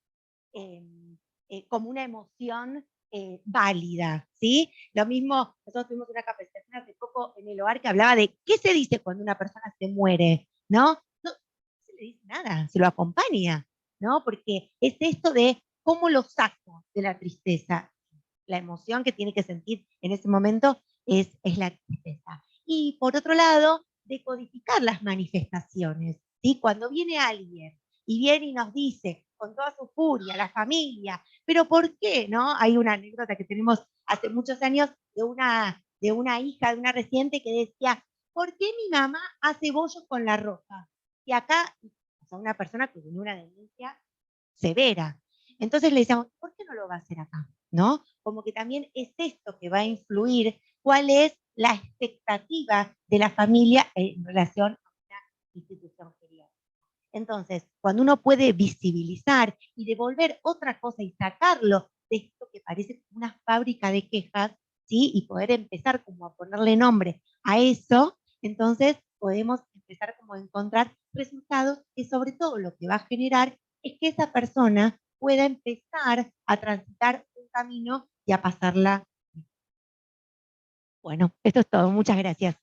emoción válida, ¿sí? Lo mismo, nosotros tuvimos una capacitación hace poco en el hogar que hablaba de qué se dice cuando una persona se muere, ¿no? No se le dice nada, se lo acompaña, ¿no? Porque es esto de cómo lo saco de la tristeza. La emoción que tiene que sentir en ese momento es la tristeza. Y por otro lado, decodificar las manifestaciones, ¿sí? Cuando viene alguien y viene y nos dice con toda su furia, la familia, pero ¿por qué? ¿No? Hay una anécdota que tenemos hace muchos años de una hija de una residente que decía, ¿por qué mi mamá hace bollos con la ropa? Y acá, o sea, una persona que tiene una demencia severa. Entonces le decíamos, ¿por qué no lo va a hacer acá? ¿No? Como que también es esto que va a influir cuál es la expectativa de la familia en relación a una institución geriátrica. Entonces, cuando uno puede visibilizar y devolver otra cosa y sacarlo de esto que parece una fábrica de quejas, ¿sí? Y poder empezar como a ponerle nombre a eso, entonces podemos empezar como a encontrar resultados que sobre todo lo que va a generar es que esa persona pueda empezar a transitar un camino y a pasarla. Bueno, esto es todo. Muchas gracias.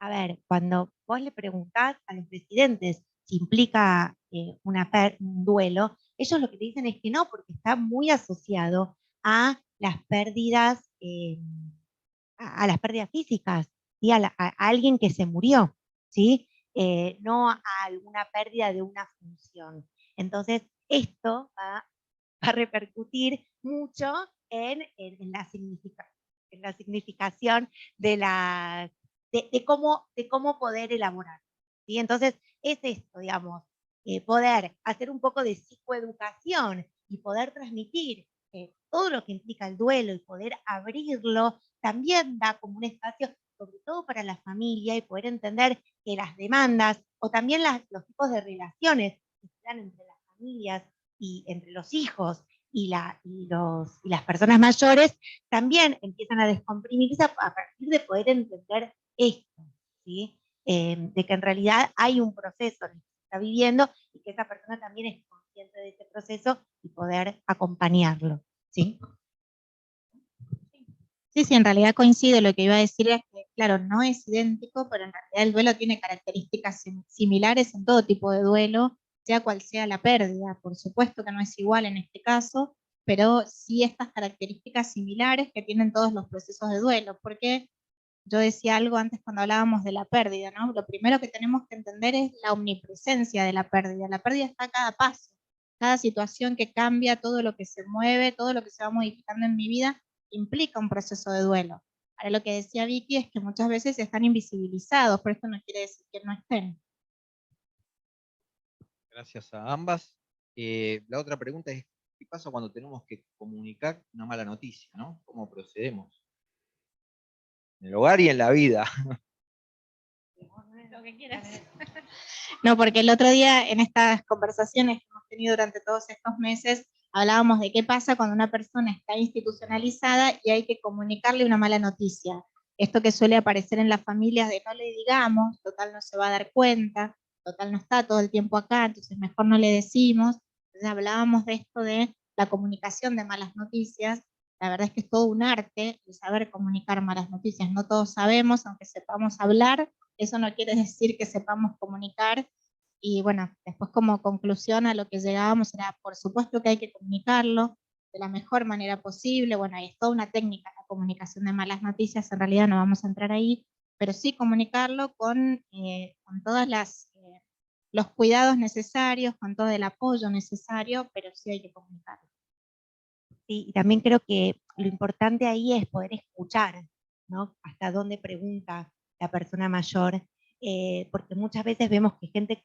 A ver, cuando vos le preguntás a los residentes si implica un duelo, ellos lo que te dicen es que no, porque está muy asociado a las pérdidas, a las pérdidas físicas, ¿sí? A alguien que se murió, ¿sí? No a alguna pérdida de una función. Entonces, esto va a repercutir mucho en la significación de la de cómo poder elaborar. ¿Sí? Entonces, es esto, digamos, poder hacer un poco de psicoeducación y poder transmitir todo lo que implica el duelo y poder abrirlo, también da como un espacio, sobre todo para la familia, y poder entender que las demandas o también los tipos de relaciones que se dan entre las familias y entre los hijos y las personas mayores también empiezan a descomprimirse a partir de poder entender esto, ¿sí? De que en realidad hay un proceso que se está viviendo y que esa persona también es consciente de ese proceso y poder acompañarlo, ¿sí? Sí, en realidad coincido. Lo que iba a decir es que, claro, no es idéntico, pero en realidad el duelo tiene características similares en todo tipo de duelo, sea cual sea la pérdida. Por supuesto que no es igual en este caso, pero sí estas características similares que tienen todos los procesos de duelo, porque yo decía algo antes cuando hablábamos de la pérdida, ¿no? Lo primero que tenemos que entender es la omnipresencia de la pérdida. La pérdida está a cada paso, cada situación que cambia, todo lo que se mueve, todo lo que se va modificando en mi vida, implica un proceso de duelo. Ahora lo que decía Vicky es que muchas veces están invisibilizados, pero esto no quiere decir que no estén. Gracias a ambas. La otra pregunta es, ¿qué pasa cuando tenemos que comunicar una mala noticia, ¿no? ¿Cómo procedemos? En el hogar y en la vida. Lo que quieras. No, porque el otro día en estas conversaciones que hemos tenido durante todos estos meses, hablábamos de qué pasa cuando una persona está institucionalizada y hay que comunicarle una mala noticia. Esto que suele aparecer en las familias de no le digamos, total no se va a dar cuenta, total no está todo el tiempo acá, entonces mejor no le decimos. Entonces hablábamos de esto de la comunicación de malas noticias. La verdad es que es todo un arte el saber comunicar malas noticias. No todos sabemos, aunque sepamos hablar, eso no quiere decir que sepamos comunicar. Y bueno, después como conclusión a lo que llegábamos era, por supuesto que hay que comunicarlo de la mejor manera posible. Bueno, hay toda una técnica, la comunicación de malas noticias, en realidad no vamos a entrar ahí, pero sí comunicarlo con todas los cuidados necesarios, con todo el apoyo necesario, pero sí hay que comunicarlo. Sí, y también creo que lo importante ahí es poder escuchar, ¿no? Hasta dónde pregunta la persona mayor, porque muchas veces vemos que gente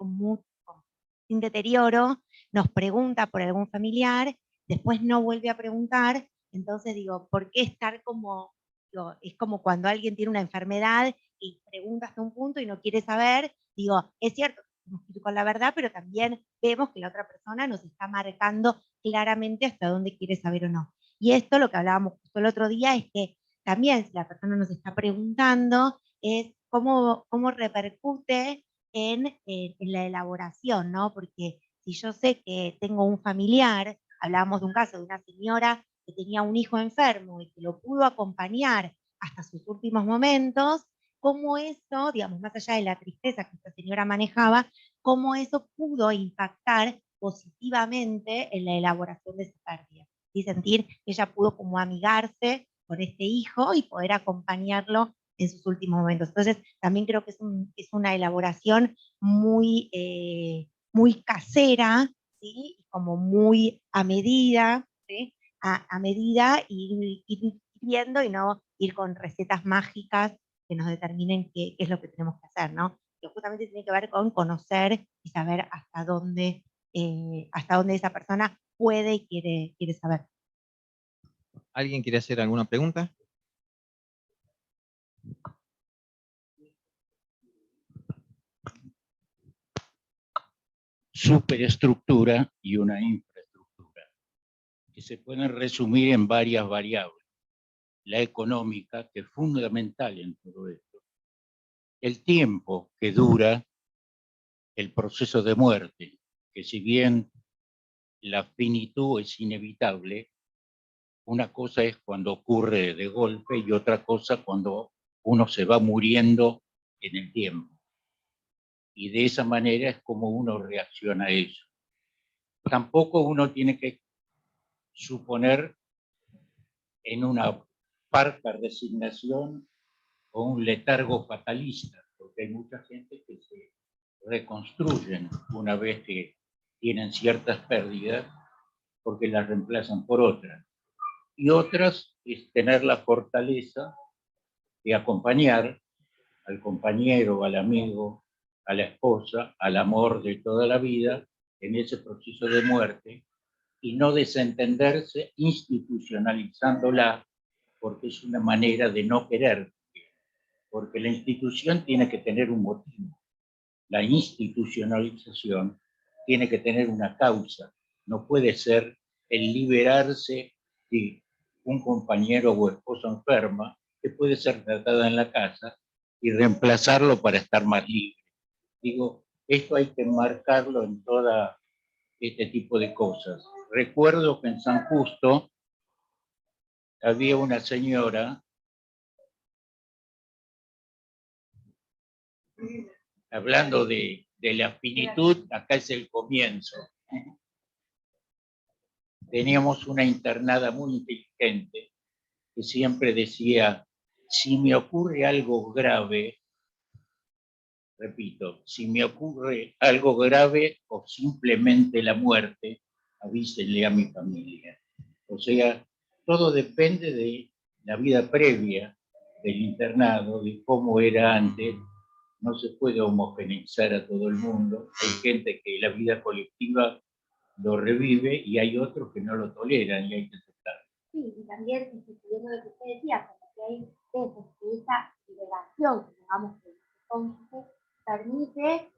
sin deterioro nos pregunta por algún familiar, después no vuelve a preguntar, entonces digo, ¿por qué estar como, digo, es como cuando alguien tiene una enfermedad y pregunta hasta un punto y no quiere saber, digo, es cierto, tenemos que ir con la verdad, pero también vemos que la otra persona nos está marcando claramente hasta dónde quiere saber o no. Y esto, lo que hablábamos justo el otro día, es que también si la persona nos está preguntando, es cómo repercute en la elaboración, ¿no? Porque si yo sé que tengo un familiar, hablábamos de un caso de una señora que tenía un hijo enfermo y que lo pudo acompañar hasta sus últimos momentos, cómo eso, digamos, más allá de la tristeza que esta señora manejaba, cómo eso pudo impactar positivamente en la elaboración de su pérdida. Y sentir que ella pudo como amigarse con este hijo y poder acompañarlo en sus últimos momentos. Entonces, también creo que es una elaboración muy, muy casera, ¿sí? Como muy a medida, ¿sí? A medida, ir viendo y no ir con recetas mágicas que nos determinen qué es lo que tenemos que hacer, ¿no? Que justamente tiene que ver con conocer y saber hasta dónde esa persona puede y quiere saber. ¿Alguien quiere hacer alguna pregunta? Superestructura y una infraestructura, que se pueden resumir en varias variables. La económica, que es fundamental en todo esto. El tiempo que dura el proceso de muerte, que si bien la finitud es inevitable, una cosa es cuando ocurre de golpe y otra cosa cuando uno se va muriendo en el tiempo. Y de esa manera es como uno reacciona a eso. Tampoco uno tiene que suponer en una parca resignación o un letargo fatalista, porque hay mucha gente que se reconstruyen una vez que tienen ciertas pérdidas porque las reemplazan por otras. Y otras es tener la fortaleza de acompañar al compañero, al amigo, a la esposa, al amor de toda la vida en ese proceso de muerte y no desentenderse institucionalizándola porque es una manera de no querer, porque la institución tiene que tener un motivo. La institucionalización tiene que tener una causa. No puede ser el liberarse de un compañero o esposa enferma que puede ser tratada en la casa y reemplazarlo para estar más libre. Digo, esto hay que marcarlo en todo este tipo de cosas. Recuerdo que en San Justo había una señora hablando de la finitud, acá es el comienzo. Teníamos una internada muy inteligente que siempre decía, si me ocurre algo grave, repito, si me ocurre algo grave o simplemente la muerte, avísenle a mi familia. O sea, todo depende de la vida previa del internado, de cómo era antes. No se puede homogeneizar a todo el mundo. Hay gente que la vida colectiva lo revive y hay otros que no lo toleran y hay que aceptarlo. Sí, y también, instituyendo lo que usted decía, porque hay veces que esa liberación, digamos, que entonces permite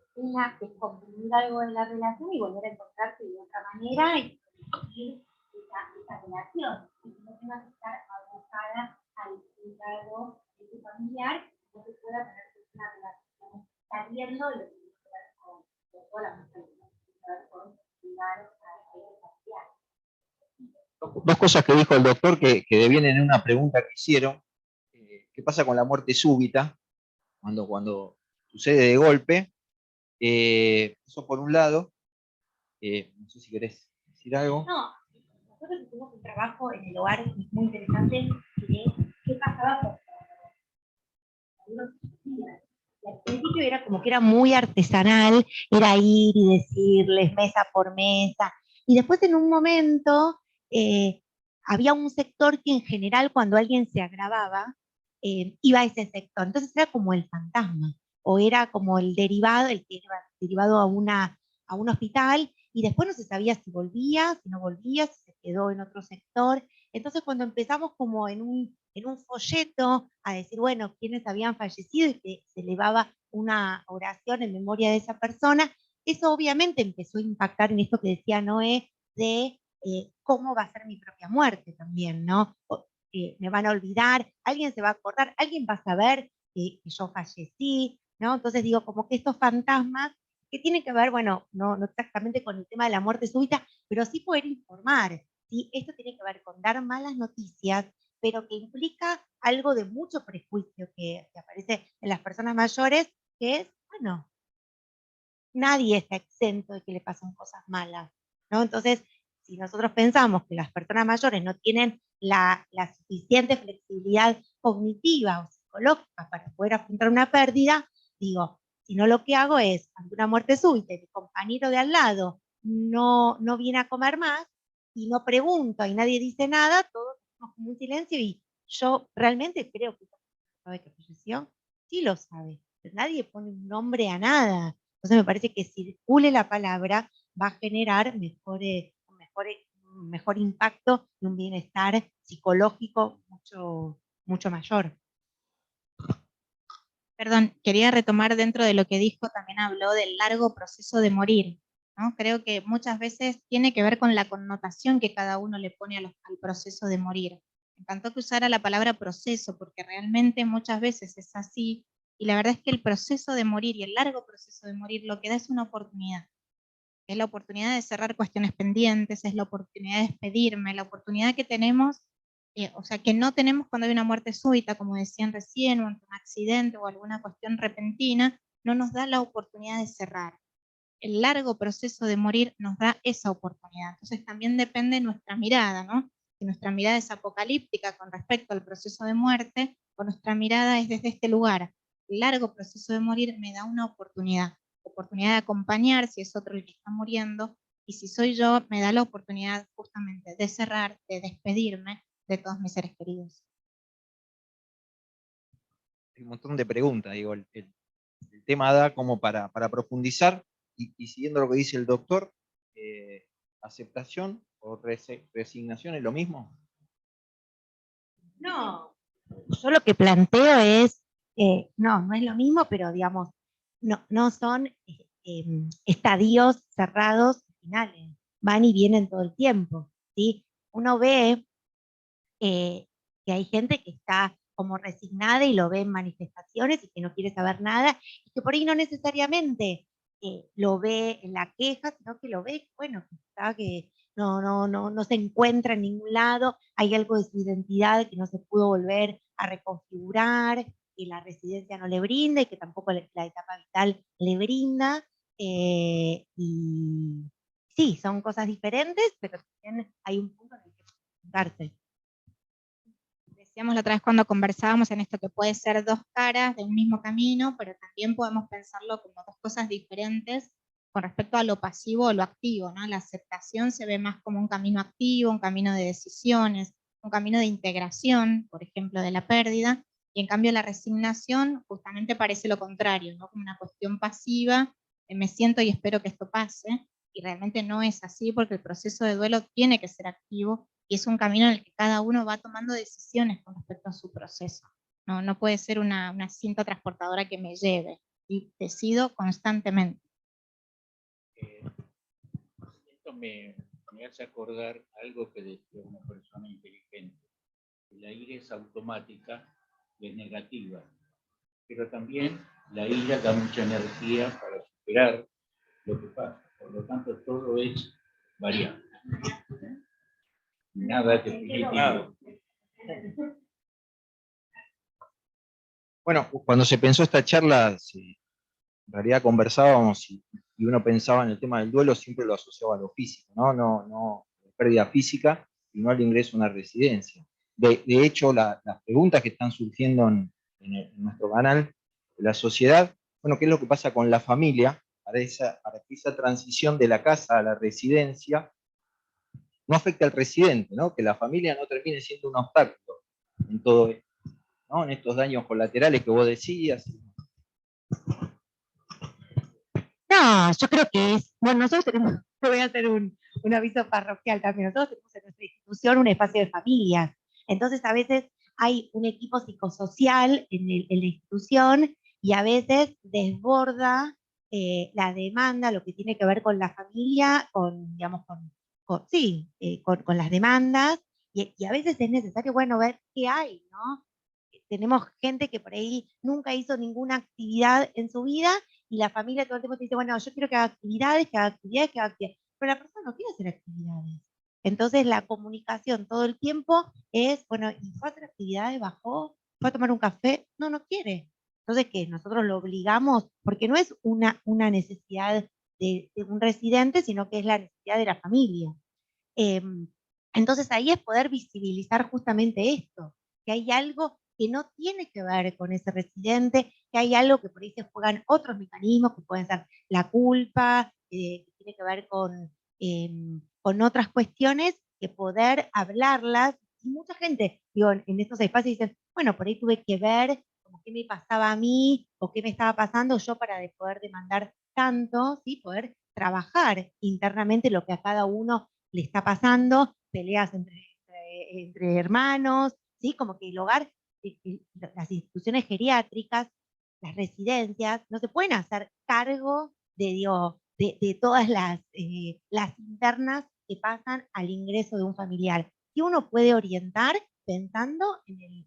descomprimir algo de la relación y volver a encontrarse de otra manera y construir esa relación. Y no tenga que estar abocada al cuidado de su familiar, no se pueda tener una relación saliendo de lo que tiene que ver con toda la mujer, con cuidar a ese familiar. Dos cosas que dijo el doctor que devienen en una pregunta que hicieron. ¿Qué pasa con la muerte súbita? Cuando sucede de golpe. Eso por un lado. No sé si querés decir algo. No, nosotros hicimos un trabajo en el hogar muy interesante de qué pasaba con y al principio era como que era muy artesanal, era ir y decirles mesa por mesa, y después en un momento había un sector que en general cuando alguien se agravaba, iba a ese sector, entonces era como el fantasma, o era como el que era derivado a un hospital, y después no se sabía si volvía, si no volvía, si se quedó en otro sector. Entonces cuando empezamos como en un folleto a decir, bueno, quiénes habían fallecido y que se elevaba una oración en memoria de esa persona, eso obviamente empezó a impactar en esto que decía Noé de cómo va a ser mi propia muerte también, ¿no? Me van a olvidar, alguien se va a acordar, alguien va a saber que yo fallecí, ¿no? Entonces digo, como que estos fantasmas que tienen que ver, bueno, no exactamente con el tema de la muerte súbita, pero sí poder informar, ¿sí? Esto tiene que ver con dar malas noticias, pero que implica algo de mucho prejuicio que aparece en las personas mayores, que es, bueno, nadie está exento de que le pasen cosas malas, ¿no? Entonces, si nosotros pensamos que las personas mayores no tienen la suficiente flexibilidad cognitiva o psicológica para poder afrontar una pérdida, digo, si no, lo que hago es, ante una muerte súbita, mi compañero de al lado no viene a comer más y no pregunto y nadie dice nada, todos estamos como un silencio y yo realmente creo que sabe que falleció, sí lo sabe, pero nadie pone un nombre a nada. Entonces me parece que circule la palabra va a generar un mejor impacto y un bienestar psicológico mucho mayor. Perdón, quería retomar dentro de lo que dijo, también habló del largo proceso de morir, ¿no? Creo que muchas veces tiene que ver con la connotación que cada uno le pone al proceso de morir. Me encantó que usara la palabra proceso, porque realmente muchas veces es así, y la verdad es que el proceso de morir y el largo proceso de morir lo que da es una oportunidad. Es la oportunidad de cerrar cuestiones pendientes, es la oportunidad de despedirme, la oportunidad que tenemos, o sea, que no tenemos cuando hay una muerte súbita, como decían recién, o ante un accidente o alguna cuestión repentina, no nos da la oportunidad de cerrar. El largo proceso de morir nos da esa oportunidad. Entonces también depende de nuestra mirada, ¿no? Si nuestra mirada es apocalíptica con respecto al proceso de muerte, o nuestra mirada es desde este lugar. El largo proceso de morir me da una oportunidad de acompañar si es otro el que está muriendo, y si soy yo, me da la oportunidad justamente de cerrar, de despedirme de todos mis seres queridos. Hay un montón de preguntas, digo, el tema da como para profundizar, y siguiendo lo que dice el doctor, ¿aceptación o resignación es lo mismo? No, yo lo que planteo es, no es lo mismo, pero digamos, no son estadios cerrados finales, van y vienen todo el tiempo, ¿sí? Uno ve que hay gente que está como resignada y lo ve en manifestaciones y que no quiere saber nada, y que por ahí no necesariamente lo ve en la queja, sino que lo ve, bueno, que está, que no se encuentra en ningún lado, hay algo de su identidad que no se pudo volver a reconfigurar, que la residencia no le brinda y que tampoco la etapa vital le brinda, y sí, son cosas diferentes, pero también hay un punto en el que preguntarse. Decíamos la otra vez cuando conversábamos en esto que puede ser dos caras de un mismo camino, pero también podemos pensarlo como dos cosas diferentes con respecto a lo pasivo o lo activo, ¿no? La aceptación se ve más como un camino activo, un camino de decisiones, un camino de integración, por ejemplo, de la pérdida, y en cambio la resignación justamente parece lo contrario, ¿no? Como una cuestión pasiva, me siento y espero que esto pase, y realmente no es así porque el proceso de duelo tiene que ser activo, y es un camino en el que cada uno va tomando decisiones con respecto a su proceso. No puede ser una cinta transportadora que me lleve, y decido constantemente. Esto me hace acordar algo que decía una persona inteligente, que la ira es automática y es negativa, pero también la ira da mucha energía para superar lo que pasa, por lo tanto todo es variable. Nada es definitivo. Bueno, cuando se pensó esta charla, en realidad conversábamos y uno pensaba en el tema del duelo, siempre lo asociaba a lo físico, no pérdida física, sino al ingreso a una residencia. De hecho, las preguntas que están surgiendo en nuestro canal de la sociedad, bueno, ¿qué es lo que pasa con la familia para que esa transición de la casa a la residencia no afecte al residente, ¿no? Que la familia no termine siendo un obstáculo en todo esto, ¿no? En estos daños colaterales que vos decías. No, yo creo que es, bueno, nosotros tenemos, te voy a hacer un aviso parroquial también, nosotros tenemos en nuestra institución un espacio de familias, entonces a veces hay un equipo psicosocial en la institución y a veces desborda la demanda, lo que tiene que ver con la familia, digamos, con las demandas, y a veces es necesario, bueno, ver qué hay, ¿no? tenemos gente que por ahí nunca hizo ninguna actividad en su vida y la familia todo el tiempo te dice, bueno, yo quiero que haga actividades, que haga actividades, que haga actividades. Pero la persona no quiere hacer actividades. Entonces la comunicación todo el tiempo es, bueno, ¿y fue a hacer actividades? ¿Bajó? ¿Fue a tomar un café? No, no quiere. Entonces, ¿qué? Nosotros lo obligamos, porque no es una necesidad de un residente, sino que es la necesidad de la familia. Entonces ahí es poder visibilizar justamente esto, que hay algo que no tiene que ver con ese residente, que hay algo que por ahí se juegan otros mecanismos, que pueden ser la culpa, que tiene que ver con otras cuestiones, que poder hablarlas. Y mucha gente, digo, en estos espacios dicen, bueno, por ahí tuve que ver como qué me pasaba a mí, o qué me estaba pasando yo para poder demandar tanto, ¿sí? Poder trabajar internamente lo que a cada uno le está pasando, peleas entre hermanos, ¿sí? Como que el hogar, las instituciones geriátricas, las residencias, no se pueden hacer cargo de todas las internas que pasan al ingreso de un familiar. Y uno puede orientar pensando en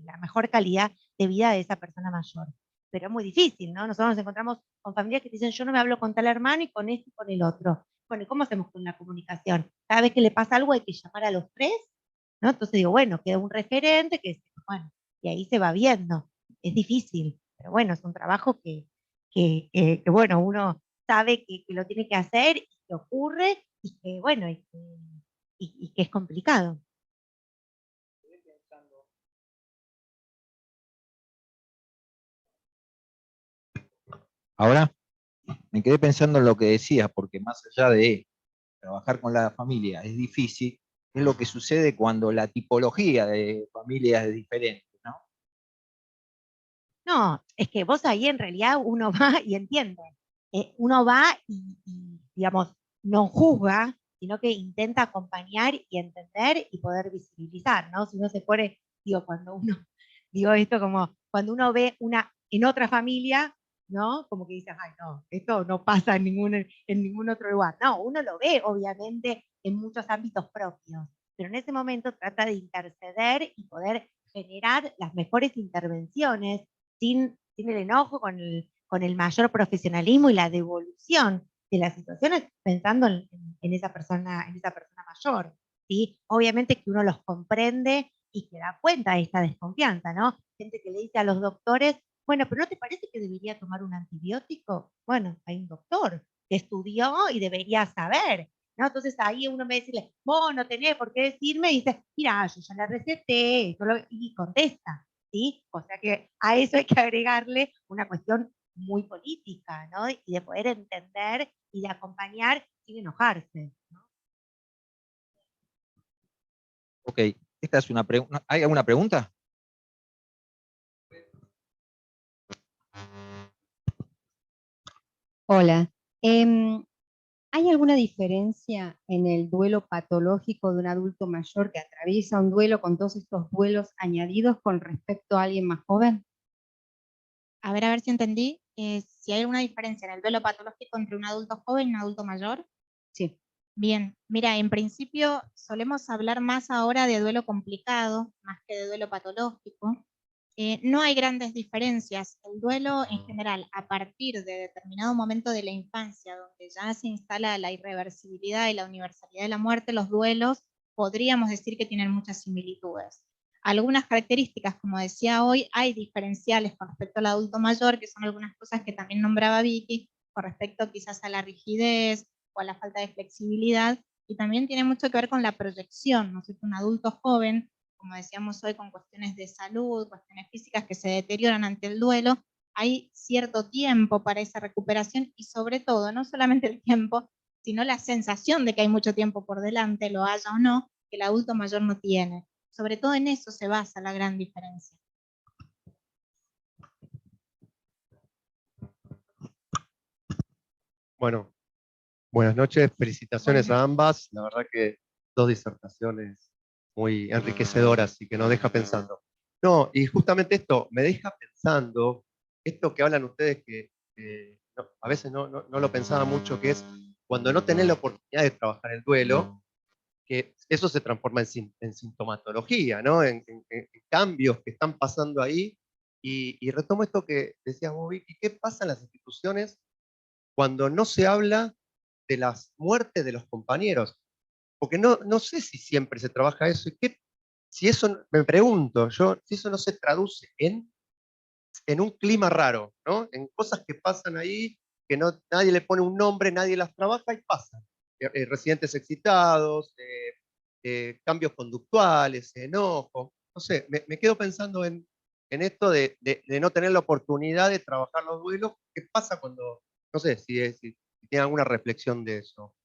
la mejor calidad de vida de esa persona mayor. Pero es muy difícil, ¿no? Nosotros nos encontramos con familias que dicen, yo no me hablo con tal hermano y con este y con el otro. Bueno, ¿y cómo hacemos con la comunicación? Cada vez que le pasa algo hay que llamar a los tres, ¿no? Entonces digo, bueno, queda un referente que, bueno, y ahí se va viendo. Es difícil, pero bueno, es un trabajo que bueno, uno sabe que lo tiene que hacer y que ocurre y que, bueno, y que es complicado. Ahora me quedé pensando en lo que decías, porque más allá de trabajar con la familia es difícil, es lo que sucede cuando la tipología de familia es diferente, ¿no? No, es que vos ahí en realidad uno va y entiende. Uno va digamos, no juzga, sino que intenta acompañar y entender y poder visibilizar, ¿no? Si uno se pone, digo, cuando uno, digo esto como, cuando uno ve en otra familia, ¿no? Como que dices, ay, no, esto no pasa en ningún otro lugar. No, uno lo ve, obviamente, en muchos ámbitos propios, pero en ese momento trata de interceder y poder generar las mejores intervenciones sin el enojo, con el mayor profesionalismo y la devolución de las situaciones, pensando en esa persona mayor. ¿Sí? Obviamente que uno los comprende y que da cuenta de esta desconfianza, ¿no? Gente que le dice a los doctores, bueno, pero ¿no te parece que debería tomar un antibiótico? Bueno, hay un doctor que estudió y debería saber, ¿no? Entonces ahí uno me dice, vos no tenés por qué decirme, y dice, mira, yo ya la receté, y contesta. ¿Sí? O sea que a eso hay que agregarle una cuestión muy política, ¿no? Y de poder entender y de acompañar sin enojarse, ¿no? Ok, esta es una pregunta. ¿Hay alguna pregunta? Hola. ¿Hay alguna diferencia en el duelo patológico de un adulto mayor que atraviesa un duelo con todos estos duelos añadidos con respecto a alguien más joven? A ver si entendí. Si hay alguna diferencia en el duelo patológico entre un adulto joven y un adulto mayor. Sí. Bien, mira, en principio solemos hablar más ahora de duelo complicado, más que de duelo patológico. No hay grandes diferencias. El duelo en general, a partir de determinado momento de la infancia, donde ya se instala la irreversibilidad y la universalidad de la muerte, los duelos podríamos decir que tienen muchas similitudes. Algunas características, como decía hoy, hay diferenciales con respecto al adulto mayor, que son algunas cosas que también nombraba Vicky, con respecto quizás a la rigidez o a la falta de flexibilidad, y también tiene mucho que ver con la proyección, ¿no es cierto? Un adulto joven, como decíamos hoy, con cuestiones de salud, cuestiones físicas que se deterioran ante el duelo, hay cierto tiempo para esa recuperación y sobre todo, no solamente el tiempo, sino la sensación de que hay mucho tiempo por delante, lo haya o no, que el adulto mayor no tiene. Sobre todo en eso se basa la gran diferencia. Bueno, buenas noches, felicitaciones a ambas. La verdad que dos disertaciones muy enriquecedoras y que nos deja pensando. No, y justamente esto me deja pensando, esto que hablan ustedes que a veces no lo pensaba mucho, que es cuando no tenés la oportunidad de trabajar el duelo, que eso se transforma en sintomatología, ¿no? En cambios que están pasando ahí. Y retomo esto que decías vos, Vicky, ¿qué pasa en las instituciones cuando no se habla de las muertes de los compañeros? Porque no sé si siempre se trabaja eso, y si eso, me pregunto yo, si eso no se traduce en un clima raro, ¿no? En cosas que pasan ahí, que nadie le pone un nombre, nadie las trabaja y pasan. Residentes excitados, cambios conductuales, enojo. No sé, me quedo pensando en esto de no tener la oportunidad de trabajar los duelos. ¿Qué pasa cuando, no sé, si tiene alguna reflexión de eso?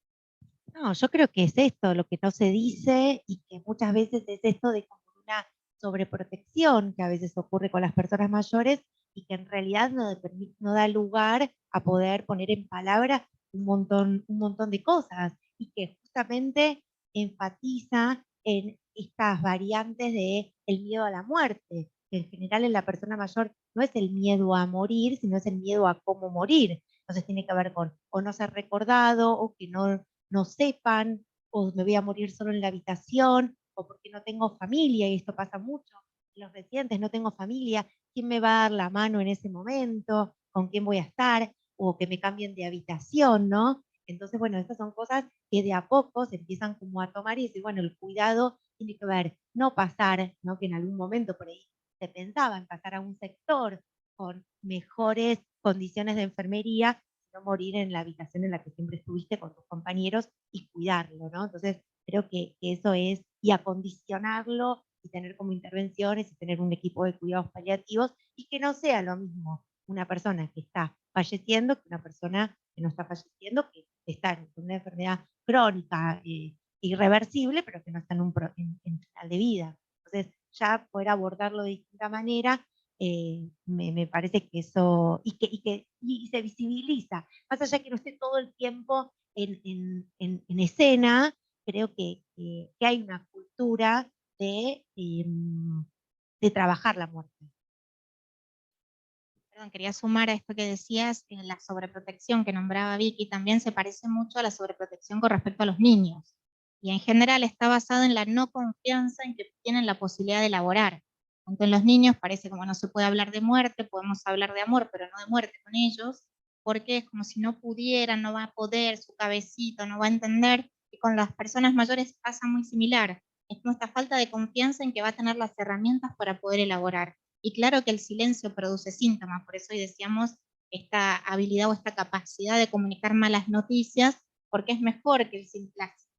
No, yo creo que es esto, lo que no se dice y que muchas veces es esto de como una sobreprotección que a veces ocurre con las personas mayores y que en realidad no da lugar a poder poner en palabras un montón de cosas y que justamente enfatiza en estas variantes de el miedo a la muerte, que en general en la persona mayor no es el miedo a morir, sino es el miedo a cómo morir. Entonces tiene que ver con o no ser recordado o que no sepan, o me voy a morir solo en la habitación, o porque no tengo familia, y esto pasa mucho, los residentes no tengo familia, ¿quién me va a dar la mano en ese momento? ¿Con quién voy a estar? O que me cambien de habitación, ¿no? Entonces, bueno, estas son cosas que de a poco se empiezan como a tomar y decir, bueno, el cuidado tiene que ver, no pasar, ¿no? Que en algún momento por ahí se pensaba en pasar a un sector con mejores condiciones de enfermería, no morir en la habitación en la que siempre estuviste con tus compañeros y cuidarlo, ¿no? Entonces, creo que eso es, y acondicionarlo, y tener como intervenciones, y tener un equipo de cuidados paliativos, y que no sea lo mismo una persona que está falleciendo que una persona que no está falleciendo, que está en una enfermedad crónica, irreversible, pero que no está en final de vida. Entonces, ya poder abordarlo de distinta manera, me parece que eso, y se visibiliza, más allá que no esté todo el tiempo en escena, creo que hay una cultura de trabajar la muerte. Perdón, quería sumar a esto que decías, la sobreprotección que nombraba Vicky también se parece mucho a la sobreprotección con respecto a los niños. Y en general está basada en la no confianza en que tienen la posibilidad de elaborar. Aunque en los niños parece como no se puede hablar de muerte, podemos hablar de amor, pero no de muerte con ellos, porque es como si no pudieran, no va a poder, su cabecito no va a entender. Y con las personas mayores pasa muy similar. Es como esta falta de confianza en que va a tener las herramientas para poder elaborar. Y claro que el silencio produce síntomas, por eso hoy decíamos esta habilidad o esta capacidad de comunicar malas noticias, porque es mejor que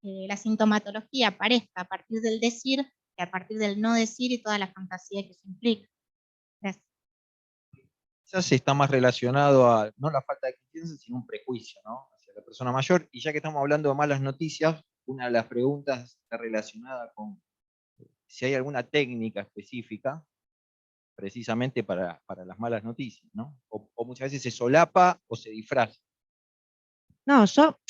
la sintomatología aparezca a partir del decir que a partir del no decir y toda la fantasía que eso implica. Gracias. Quizás está más relacionado a no la falta de confianza, sino un prejuicio, ¿no? Hacia la persona mayor. Y ya que estamos hablando de malas noticias, una de las preguntas está relacionada con si hay alguna técnica específica precisamente para las malas noticias, ¿no? O muchas veces se solapa o se disfraza. No,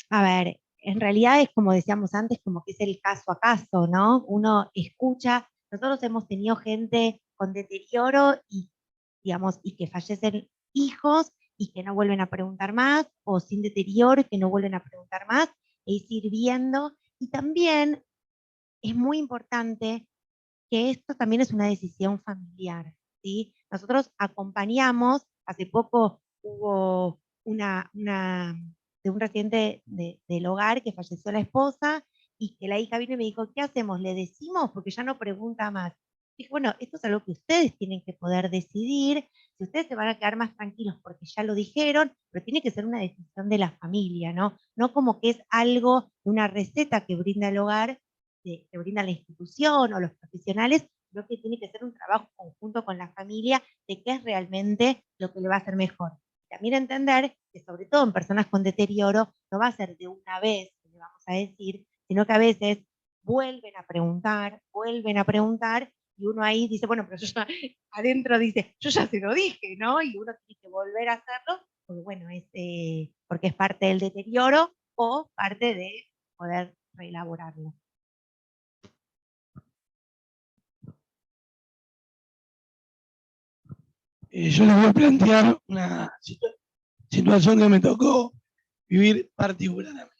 a ver, en realidad es como decíamos antes, como que es el caso a caso, ¿no? Uno escucha, nosotros hemos tenido gente con deterioro y, digamos, y que fallecen hijos y que no vuelven a preguntar más, o sin deterioro y que no vuelven a preguntar más, e ir viendo. Y también es muy importante que esto también es una decisión familiar, ¿sí? Nosotros acompañamos, hace poco hubo de un residente del hogar que falleció la esposa y que la hija vino y me dijo, ¿qué hacemos? ¿Le decimos? Porque ya no pregunta más. Dije, bueno, esto es algo que ustedes tienen que poder decidir, si ustedes se van a quedar más tranquilos porque ya lo dijeron, pero tiene que ser una decisión de la familia, ¿no? No como que es algo, una receta que brinda el hogar, que brinda la institución o los profesionales, sino que tiene que ser un trabajo conjunto con la familia de qué es realmente lo que le va a hacer mejor. También entender que sobre todo en personas con deterioro no va a ser de una vez que le vamos a decir, sino que a veces vuelven a preguntar, y uno ahí dice, bueno, pero yo ya, adentro dice, yo ya se lo dije, ¿no? Y uno tiene que volver a hacerlo, porque bueno, porque es parte del deterioro o parte de poder reelaborarlo. Yo les voy a plantear una situación que me tocó vivir particularmente.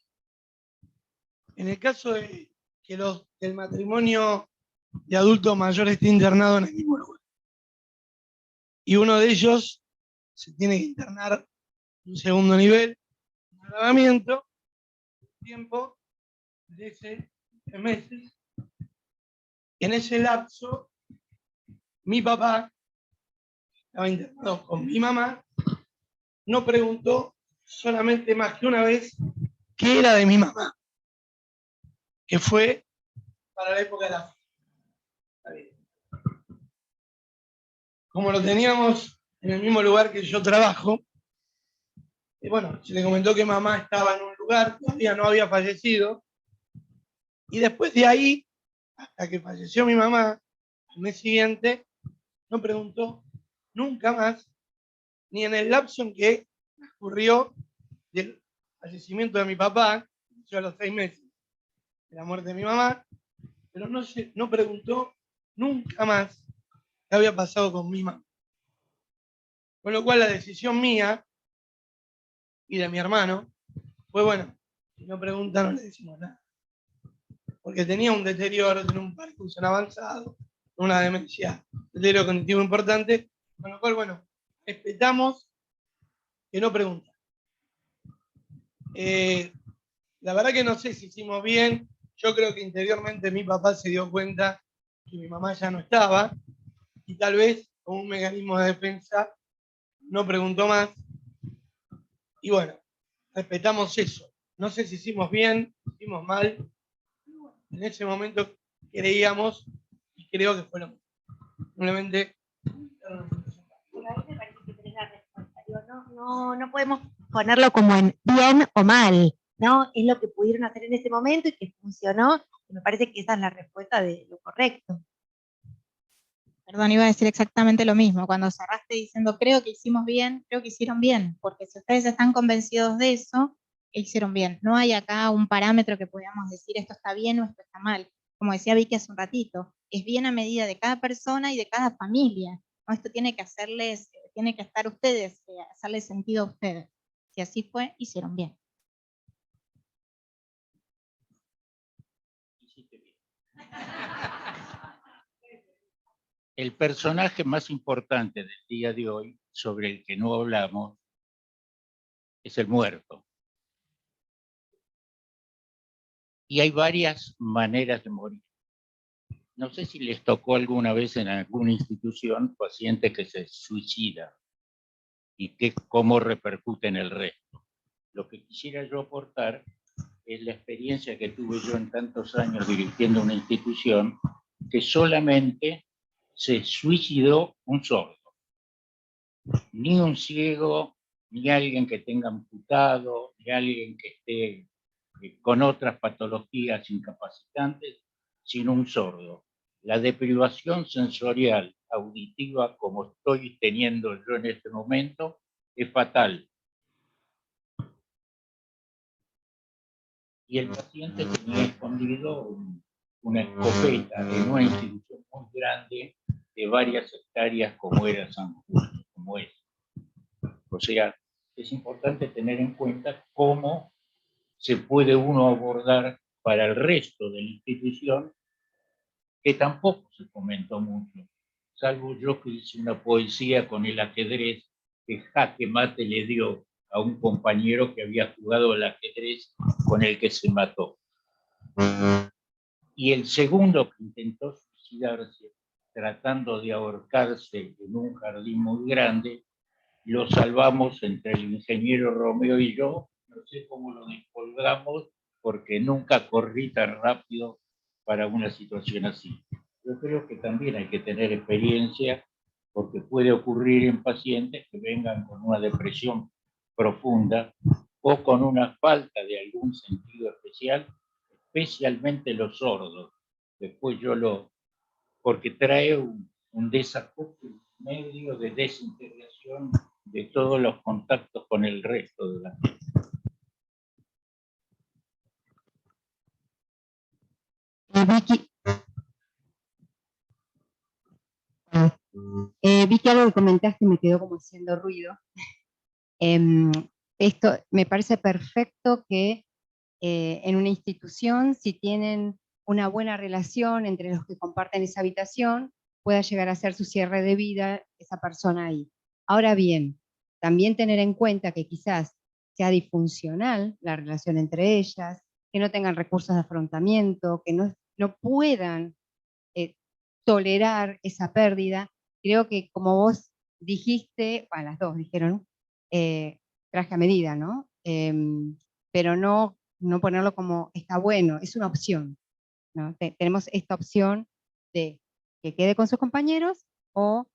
En el caso de que el matrimonio de adulto mayor esté internado en el mismo lugar. Y uno de ellos se tiene que internar en un segundo nivel, un agravamiento, tiempo de 3 meses. En ese lapso, mi papá, que estaba internado con mi mamá, no preguntó solamente más que una vez qué era de mi mamá, que fue para la época de la fiesta. Como lo teníamos en el mismo lugar que yo trabajo, y bueno, se le comentó que mamá estaba en un lugar, todavía no había fallecido, y después de ahí, hasta que falleció mi mamá, al mes siguiente, no preguntó nunca más, ni en el lapso en que ocurrió del fallecimiento de mi papá, yo a los 6 meses de la muerte de mi mamá, pero no preguntó nunca más qué había pasado con mi mamá. Con lo cual la decisión mía y de mi hermano fue, bueno, si no pregunta no le decimos nada. Porque tenía un deterioro, tenía un Parkinson avanzado, una demencia, un deterioro cognitivo importante, con lo cual, bueno, respetamos que no pregunta. La verdad que no sé si hicimos bien, yo creo que interiormente mi papá se dio cuenta que mi mamá ya no estaba, y tal vez como un mecanismo de defensa no preguntó más, y bueno, respetamos eso. No sé si hicimos bien, hicimos mal, en ese momento creíamos y creo que fue lo mismo. Simplemente. Pero ahí me parece que tenés la respuesta. Digo, no podemos ponerlo como en bien o mal, ¿no? Es lo que pudieron hacer en ese momento y que funcionó. Y me parece que esa es la respuesta de lo correcto. Perdón, iba a decir exactamente lo mismo. Cuando cerraste diciendo, creo que hicimos bien, creo que hicieron bien, porque si ustedes están convencidos de eso, hicieron bien. No hay acá un parámetro que podamos decir esto está bien o esto está mal. Como decía Vicky hace un ratito, es bien a medida de cada persona y de cada familia. ¿No? Esto tiene que estar ustedes, hacerles sentido a ustedes. Si así fue, hicieron bien. El personaje más importante del día de hoy, sobre el que no hablamos, es el muerto. Y hay varias maneras de morir. No sé si les tocó alguna vez en alguna institución paciente que se suicida y cómo repercute en el resto. Lo que quisiera yo aportar es la experiencia que tuve yo en tantos años dirigiendo una institución, que solamente se suicidó un sordo. Ni un ciego, ni alguien que tenga amputado, ni alguien que esté con otras patologías incapacitantes, sino un sordo. La deprivación sensorial auditiva, como estoy teniendo yo en este momento, es fatal. Y el paciente tenía escondido una escopeta en una institución muy grande de varias hectáreas como era San Justo, como es. O sea, es importante tener en cuenta cómo se puede uno abordar para el resto de la institución, que tampoco se comentó mucho, salvo yo que hice una poesía con el ajedrez que jaque mate le dio a un compañero que había jugado al ajedrez con el que se mató. Y el segundo que intentó suicidarse tratando de ahorcarse en un jardín muy grande, lo salvamos entre el ingeniero Romeo y yo. No sé cómo lo descolgamos porque nunca corrí tan rápido para una situación así. Yo creo que también hay que tener experiencia, porque puede ocurrir en pacientes que vengan con una depresión profunda o con una falta de algún sentido especial, especialmente los sordos. Después porque trae un desajuste medio de desintegración de todos los contactos con el resto de la gente. Vicky, algo que comentaste me quedó como haciendo ruido. Esto me parece perfecto que en una institución, si tienen una buena relación entre los que comparten esa habitación, pueda llegar a ser su cierre de vida esa persona ahí. Ahora bien, también tener en cuenta que quizás sea disfuncional la relación entre ellas, que no tengan recursos de afrontamiento, que no puedan tolerar esa pérdida. Creo que como vos dijiste, bueno, las dos dijeron, traje a medida, ¿no? Pero no ponerlo como está bueno, es una opción, ¿no? Tenemos esta opción de que quede con sus compañeros o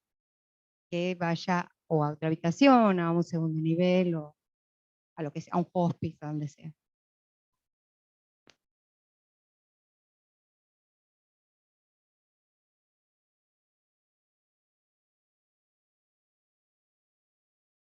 que vaya o a otra habitación, a un segundo nivel o a lo que sea, a un hospice, a donde sea.